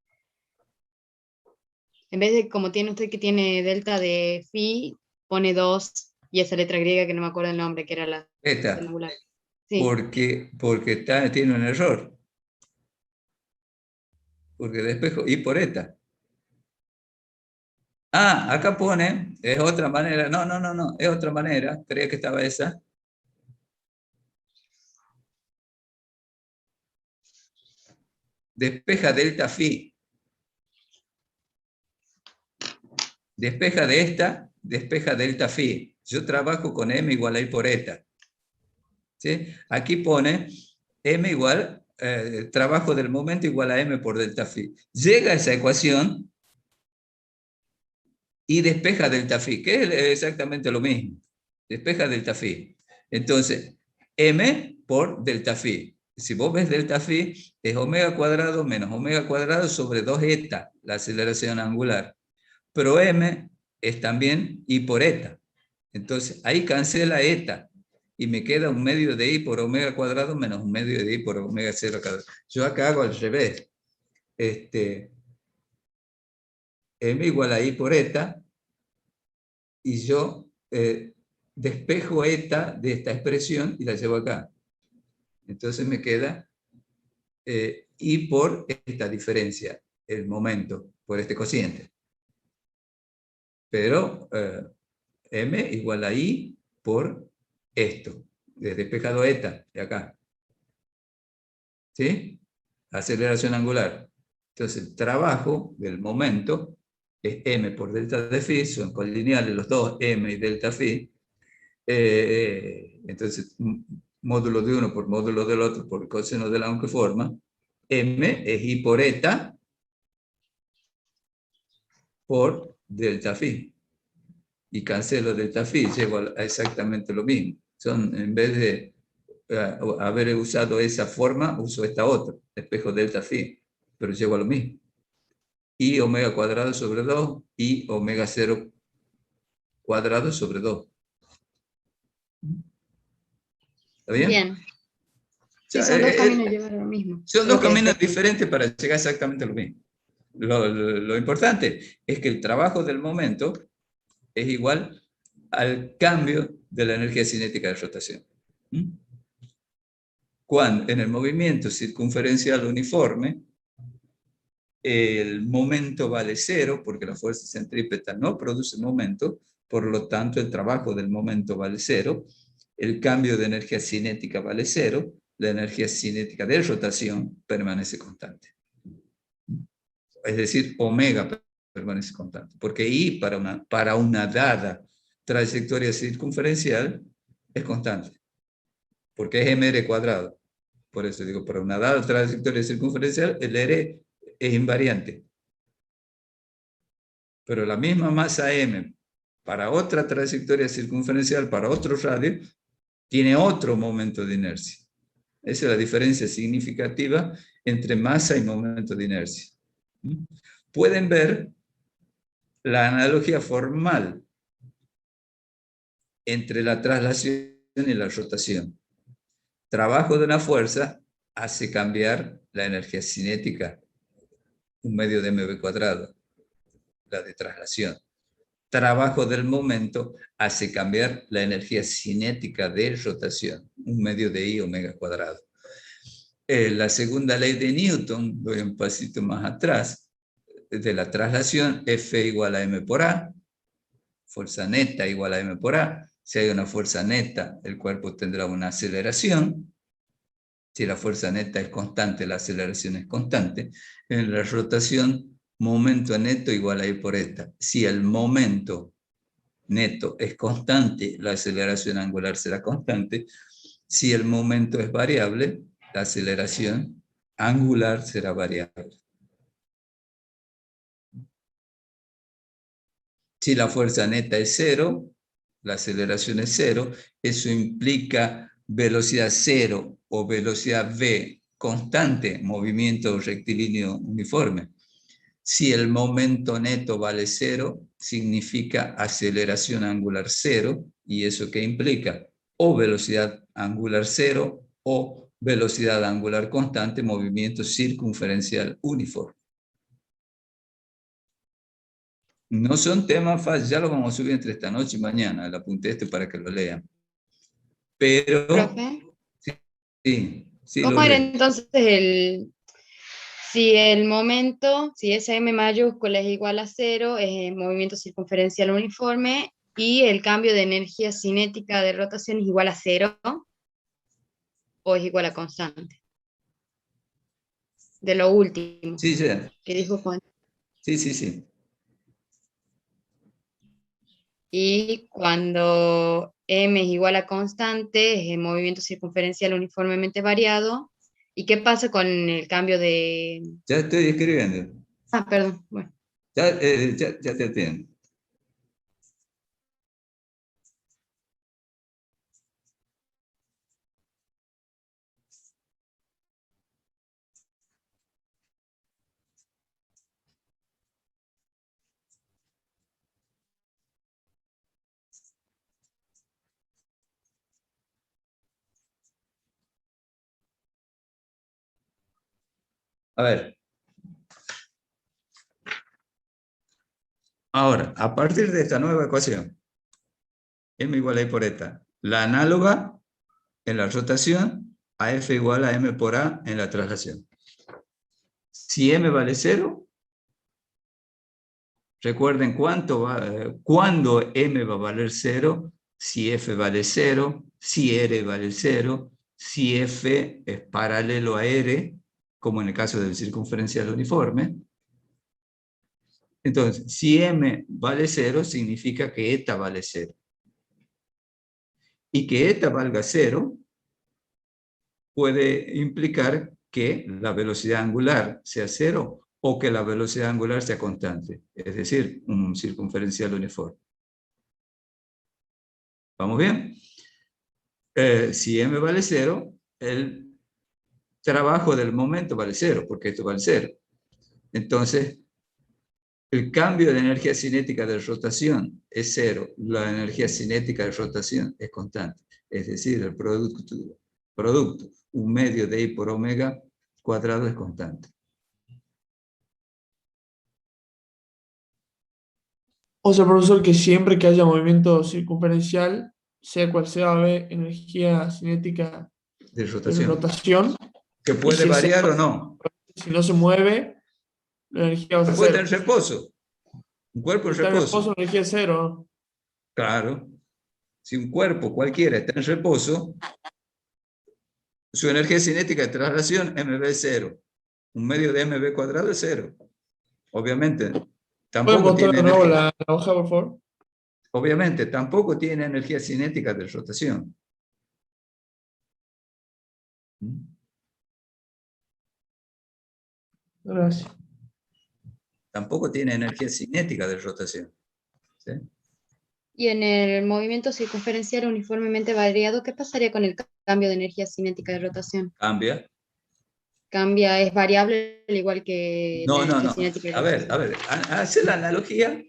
En vez de como tiene usted que tiene delta de phi, pone 2 y esa letra griega que no me acuerdo el nombre, que era la singular. Sí. Porque tiene un error. Porque despejo I por eta. Ah, acá pone, es otra manera. No, es otra manera. Creía que estaba esa. Despeja delta phi. Despeja de esta, despeja delta phi. Yo trabajo con m igual a I por eta. ¿Sí? Aquí pone m igual, trabajo del momento igual a m por delta phi. Llega a esa ecuación y despeja delta phi, que es exactamente lo mismo. Despeja delta phi. Entonces, m por delta phi. Si vos ves delta phi, es omega cuadrado menos omega cuadrado sobre 2 eta, la aceleración angular. Pero m es también I por eta. Entonces, ahí cancela eta. Y me queda un medio de I por omega cuadrado menos un medio de I por omega 0 cuadrado. Yo acá hago al revés. M igual a I por eta. Y yo despejo eta de esta expresión y la llevo acá. Entonces me queda I por esta diferencia, el momento, por este cociente. Pero M igual a I por esto, despejado eta, de acá. ¿Sí? Aceleración angular. Entonces el trabajo del momento es M por delta de phi, son colineales los dos, M y delta phi. Entonces, módulo de uno por módulo del otro por coseno de la aunque forma. M es I por eta por delta phi. Y cancelo delta phi, llego a exactamente lo mismo. Son, en vez de haber usado esa forma, uso esta otra, espejo delta phi, pero llego a lo mismo. I omega cuadrado sobre 2, I omega 0 cuadrado sobre 2. ¿Está bien? Bien. Sí, son dos caminos llevar a lo mismo. Son dos caminos diferentes para llegar exactamente a lo mismo. Lo importante es que el trabajo del momento es igual al cambio de la energía cinética de rotación. Cuando en el movimiento circunferencial uniforme, el momento vale 0, porque la fuerza centrípeta no produce momento, por lo tanto el trabajo del momento vale 0, el cambio de energía cinética vale 0, la energía cinética de rotación permanece constante. Es decir, omega permanece constante, porque I para una dada trayectoria circunferencial es constante, porque es mr cuadrado. Por eso digo, para una dada trayectoria circunferencial, el r es invariante. Pero la misma masa m para otra trayectoria circunferencial, para otro radio, tiene otro momento de inercia. Esa es la diferencia significativa entre masa y momento de inercia. Pueden ver la analogía formal entre la traslación y la rotación. Trabajo de una fuerza hace cambiar la energía cinética, un medio de mv cuadrado, la de traslación. Trabajo del momento hace cambiar la energía cinética de rotación, un medio de I omega cuadrado. La segunda ley de Newton, voy un pasito más atrás, de la traslación, F igual a m por A, fuerza neta igual a m por A. Si hay una fuerza neta, el cuerpo tendrá una aceleración. Si la fuerza neta es constante, la aceleración es constante. En la rotación, momento neto igual a I por eta. Si el momento neto es constante, la aceleración angular será constante. Si el momento es variable, la aceleración angular será variable. Si la fuerza neta es 0, la aceleración es 0, eso implica velocidad 0 o velocidad v constante, movimiento rectilíneo uniforme. Si el momento neto vale 0, significa aceleración angular 0, ¿y eso qué implica? O velocidad angular 0 o velocidad angular constante, movimiento circunferencial uniforme. No son temas fáciles, ya lo vamos a subir entre esta noche y mañana, el apunte para que lo lean. Pero... ¿Profe? Sí, ¿Cómo era entonces si el momento, si esa m mayúscula es igual a 0, es movimiento circunferencial uniforme, y el cambio de energía cinética de rotación es igual a 0, o es igual a constante? De lo último. Sí, ya. Que dijo Juan. Sí. Y cuando m es igual a constante, es el movimiento circunferencial uniformemente variado. ¿Y qué pasa con el cambio de...? Ya estoy escribiendo. Ah, perdón. Bueno. Ya te entiendo. A ver. Ahora, a partir de esta nueva ecuación, m igual a I por eta, la análoga en la rotación a F igual a M por A en la traslación. Si M vale 0, recuerden cuándo M va a valer 0, si F vale 0, si R vale 0, si F es paralelo a R, como en el caso del circunferencial uniforme. Entonces, si M vale 0, significa que eta vale 0. Y que eta valga 0 puede implicar que la velocidad angular sea 0 o que la velocidad angular sea constante, es decir, un circunferencial uniforme. ¿Vamos bien? Si M vale 0, el trabajo del momento vale 0, porque esto vale 0. Entonces, el cambio de energía cinética de rotación es 0, la energía cinética de rotación es constante, es decir, el producto, un medio de I por omega cuadrado es constante. O sea, profesor, que siempre que haya movimiento circunferencial, sea cual sea, va a haber energía cinética de de rotación. rotación. Que puede variar o no. Si no se mueve, la energía va a ser puede 0. estar en reposo. Un cuerpo en reposo. La energía es 0. Claro. Si un cuerpo cualquiera está en reposo, su energía cinética de traslación mv es 0. Un medio de mv cuadrado es 0. Obviamente, tampoco tiene energía. La hoja, por favor? Obviamente, tampoco tiene energía cinética de rotación. Gracias. Tampoco tiene energía cinética de rotación. ¿Sí? Y en el movimiento circunferencial uniformemente variado, ¿qué pasaría con el cambio de energía cinética de rotación? Cambia. Cambia, es variable al igual que No. cinética de A ver, hace la analogía.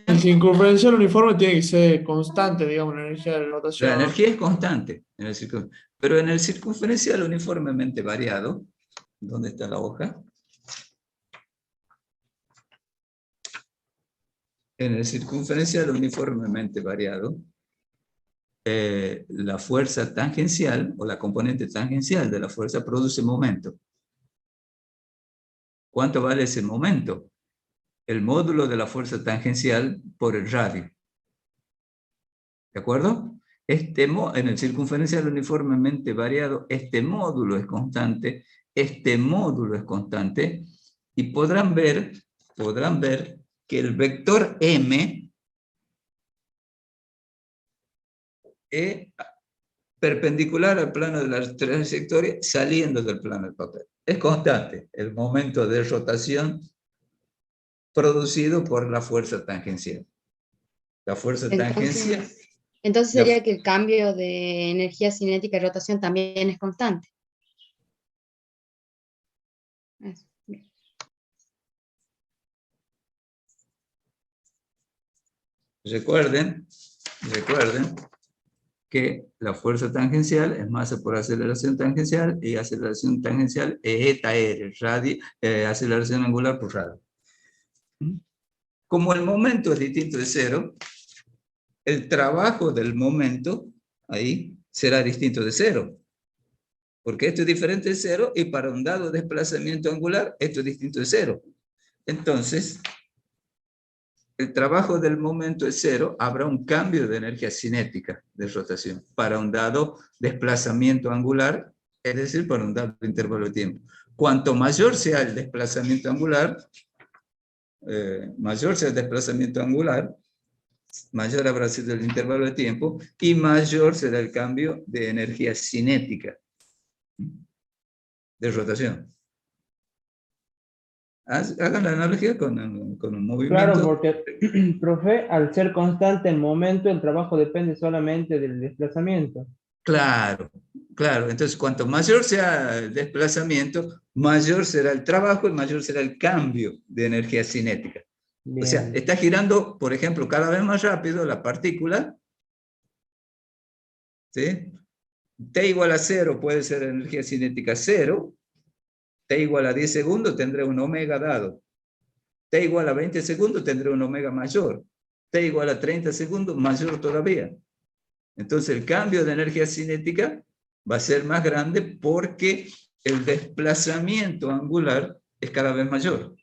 El circunferencial uniforme tiene que ser constante, digamos, la energía de rotación. La energía es constante, pero en el circunferencial uniformemente variado, ¿dónde está la hoja? En el circunferencial uniformemente variado, la fuerza tangencial o la componente tangencial de la fuerza produce momento. ¿Cuánto vale ese momento? El módulo de la fuerza tangencial por el radio. ¿De acuerdo? En el circunferencial uniformemente variado, este módulo es constante, y podrán ver que el vector M es perpendicular al plano de la trayectoria saliendo del plano del papel. Es constante el momento de rotación producido por la fuerza tangencial. La fuerza tangencial... Entonces sería que el cambio de energía cinética de rotación también es constante. Recuerden que la fuerza tangencial es masa por aceleración tangencial, y aceleración tangencial es eta R, aceleración angular por radio. Como el momento es distinto de 0, el trabajo del momento ahí será distinto de 0. Porque esto es diferente de 0, y para un dado desplazamiento angular, esto es distinto de 0. Entonces, el trabajo del momento es 0, habrá un cambio de energía cinética de rotación para un dado desplazamiento angular, es decir, para un dado intervalo de tiempo. Cuanto mayor sea el desplazamiento angular, mayor sea el desplazamiento angular, mayor habrá sido el intervalo de tiempo y mayor será el cambio de energía cinética de rotación. Hagan la analogía con un movimiento. Claro, porque, profe, al ser constante el momento, el trabajo depende solamente del desplazamiento. Claro, claro. Entonces, cuanto mayor sea el desplazamiento, mayor será el trabajo y mayor será el cambio de energía cinética. Bien. O sea, está girando, por ejemplo, cada vez más rápido la partícula, ¿sí? T igual a 0 puede ser energía cinética 0. T igual a 10 segundos tendré un omega dado. T igual a 20 segundos tendré un omega mayor. T igual a 30 segundos mayor todavía. Entonces el cambio de energía cinética va a ser más grande porque el desplazamiento angular es cada vez mayor.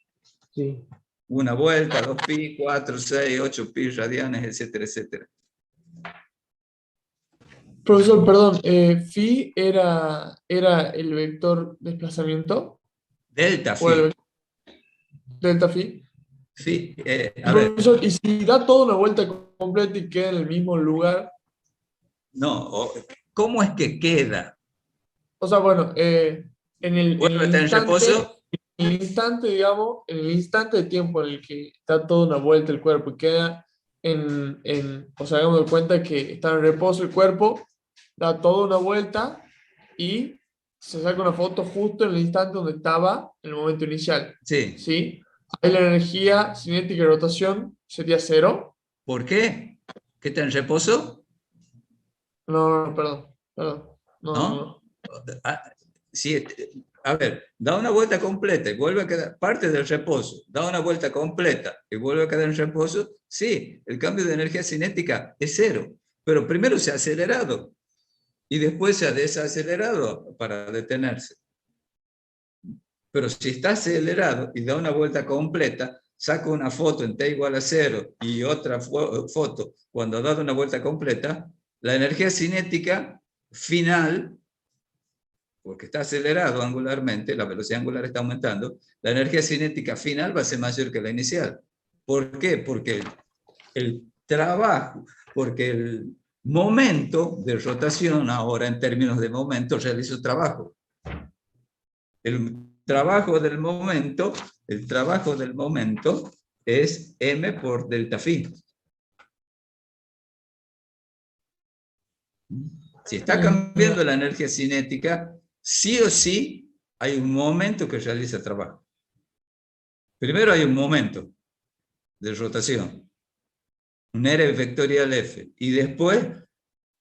Sí. Una vuelta, 2pi, 4, 6, 8pi radianes, etcétera, etcétera. Profesor, perdón, phi era el vector desplazamiento. Delta phi. Delta phi. Phi, profesor, y si da toda una vuelta completa y queda en el mismo lugar. No, ¿cómo es que queda? O sea, bueno, en el instante, digamos, en el instante de tiempo en el que da toda una vuelta el cuerpo y queda o sea, hagamos de cuenta que está en reposo el cuerpo, da toda una vuelta y se saca una foto justo en el instante donde estaba en el momento inicial. Sí. ¿Sí? Ahí la energía cinética de rotación sería 0. ¿Por qué? ¿Qué está en reposo? No, perdón. No. Sí, a ver, da una vuelta completa y vuelve a quedar parte del reposo, da una vuelta completa y vuelve a quedar en reposo, sí, el cambio de energía cinética es 0, pero primero se ha acelerado y después se ha desacelerado para detenerse. Pero si está acelerado y da una vuelta completa, saco una foto en t igual a 0 y otra foto cuando ha dado una vuelta completa, la energía cinética final, porque está acelerado angularmente, la velocidad angular está aumentando, la energía cinética final va a ser mayor que la inicial. ¿Por qué? Porque el trabajo, porque el momento de rotación ahora en términos de momento realiza trabajo. El trabajo del momento es m por delta phi. Si está cambiando la energía cinética, sí o sí hay un momento que realiza trabajo. Primero hay un momento de rotación, un R vectorial F, y después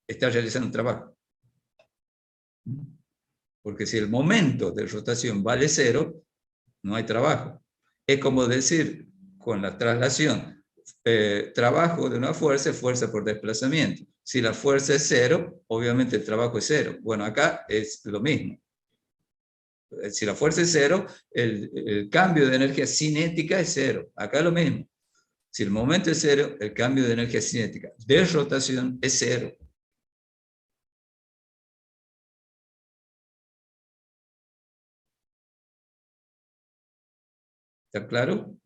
está realizando trabajo. Porque si el momento de rotación vale 0, no hay trabajo. Es como decir, con la traslación, trabajo de una fuerza es fuerza por desplazamiento. Si la fuerza es 0, obviamente el trabajo es 0. Bueno, acá es lo mismo. Si la fuerza es 0, el cambio de energía cinética es 0. Acá es lo mismo. Si el momento es 0, el cambio de energía cinética de rotación es 0. ¿Está claro?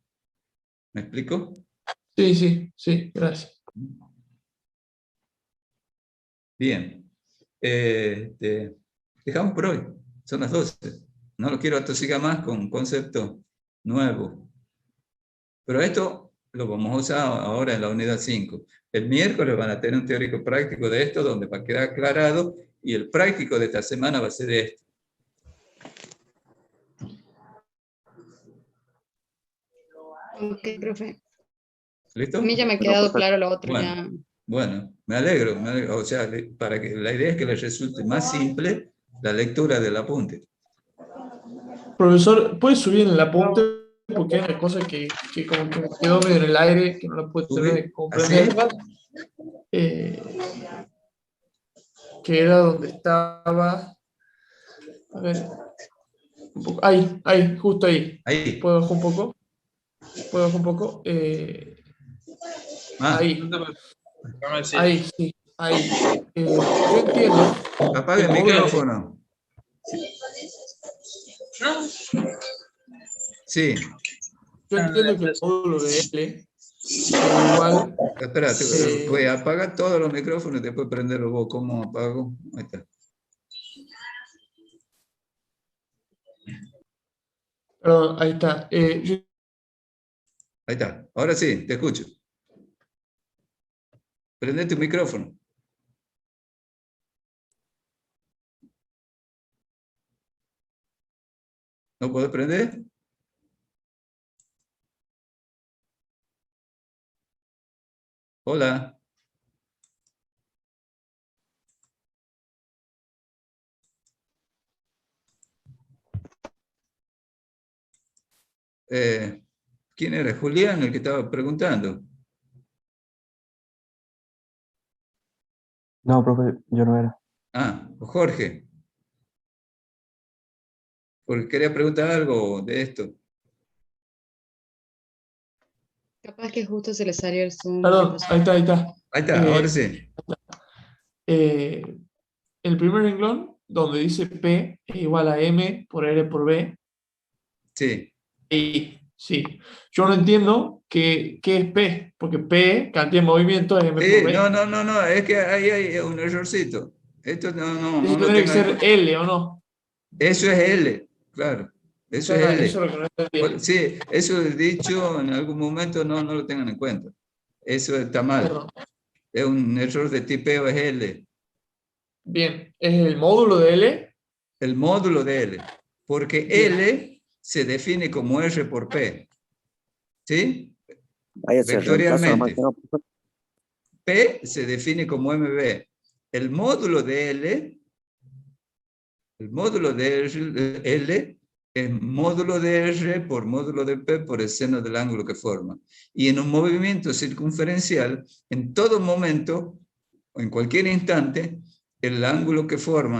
¿Me explico? Sí, gracias. Bien. Dejamos por hoy. Son las 12. No lo quiero atosigar más con un concepto nuevo. Pero esto lo vamos a usar ahora en la unidad 5. El miércoles van a tener un teórico práctico de esto, donde va a quedar aclarado, y el práctico de esta semana va a ser esto. Ok, profe. ¿Listo? A mí ya me ha quedado claro lo otro. Bueno, ya. Bueno, me alegro. O sea, para que la idea es que les resulte más simple la lectura del apunte. Profesor, ¿puede subir en el apunte? Porque hay una cosa que como que me quedó medio en el aire, que no la puedo comprender. Que era donde estaba. A ver. Un poco. Ahí, justo ahí. ¿Puedo bajar un poco? Ahí. Ahí, sí. Ahí. Yo entiendo. Apague el yo entiendo que el módulo de L igual... Espera, voy a apagar todos los micrófonos y después prenderlo vos. ¿Cómo apago? Ahí está. Perdón, ahí está. Ahí está. Ahora sí, te escucho. Prende tu micrófono. ¿No puedes prender? Hola. ¿Quién era? Julián, el que estaba preguntando. No, profe, yo no era. Ah, Jorge. Porque quería preguntar algo de esto. Capaz que justo se le salió el Zoom. Perdón, ahí está, ahí está. Ahí está, ahora sí. El primer renglón, donde dice P es igual a M por R por B. Sí. Y sí, yo no entiendo qué es P, porque P, cantidad de movimiento, es M por B. No, es que ahí hay un errorcito. Esto no Eso lo tiene que tengan. ser L, ¿o no? Eso es L, claro. Eso es L. Eso es lo que no entiendo. Sí, eso es dicho en algún momento, no lo tengan en cuenta. Eso está mal. Perdón. Es un error de tipeo, es L. Bien, ¿es el módulo de L? El módulo de L. Porque Bien. L se define como R por P. ¿Sí? Ahí se reemplaza nomás, Vectorialmente. ¿no? P se define como MB. El módulo de L es módulo de R por módulo de P por el seno del ángulo que forma. Y en un movimiento circunferencial, en todo momento, o en cualquier instante, el ángulo que forman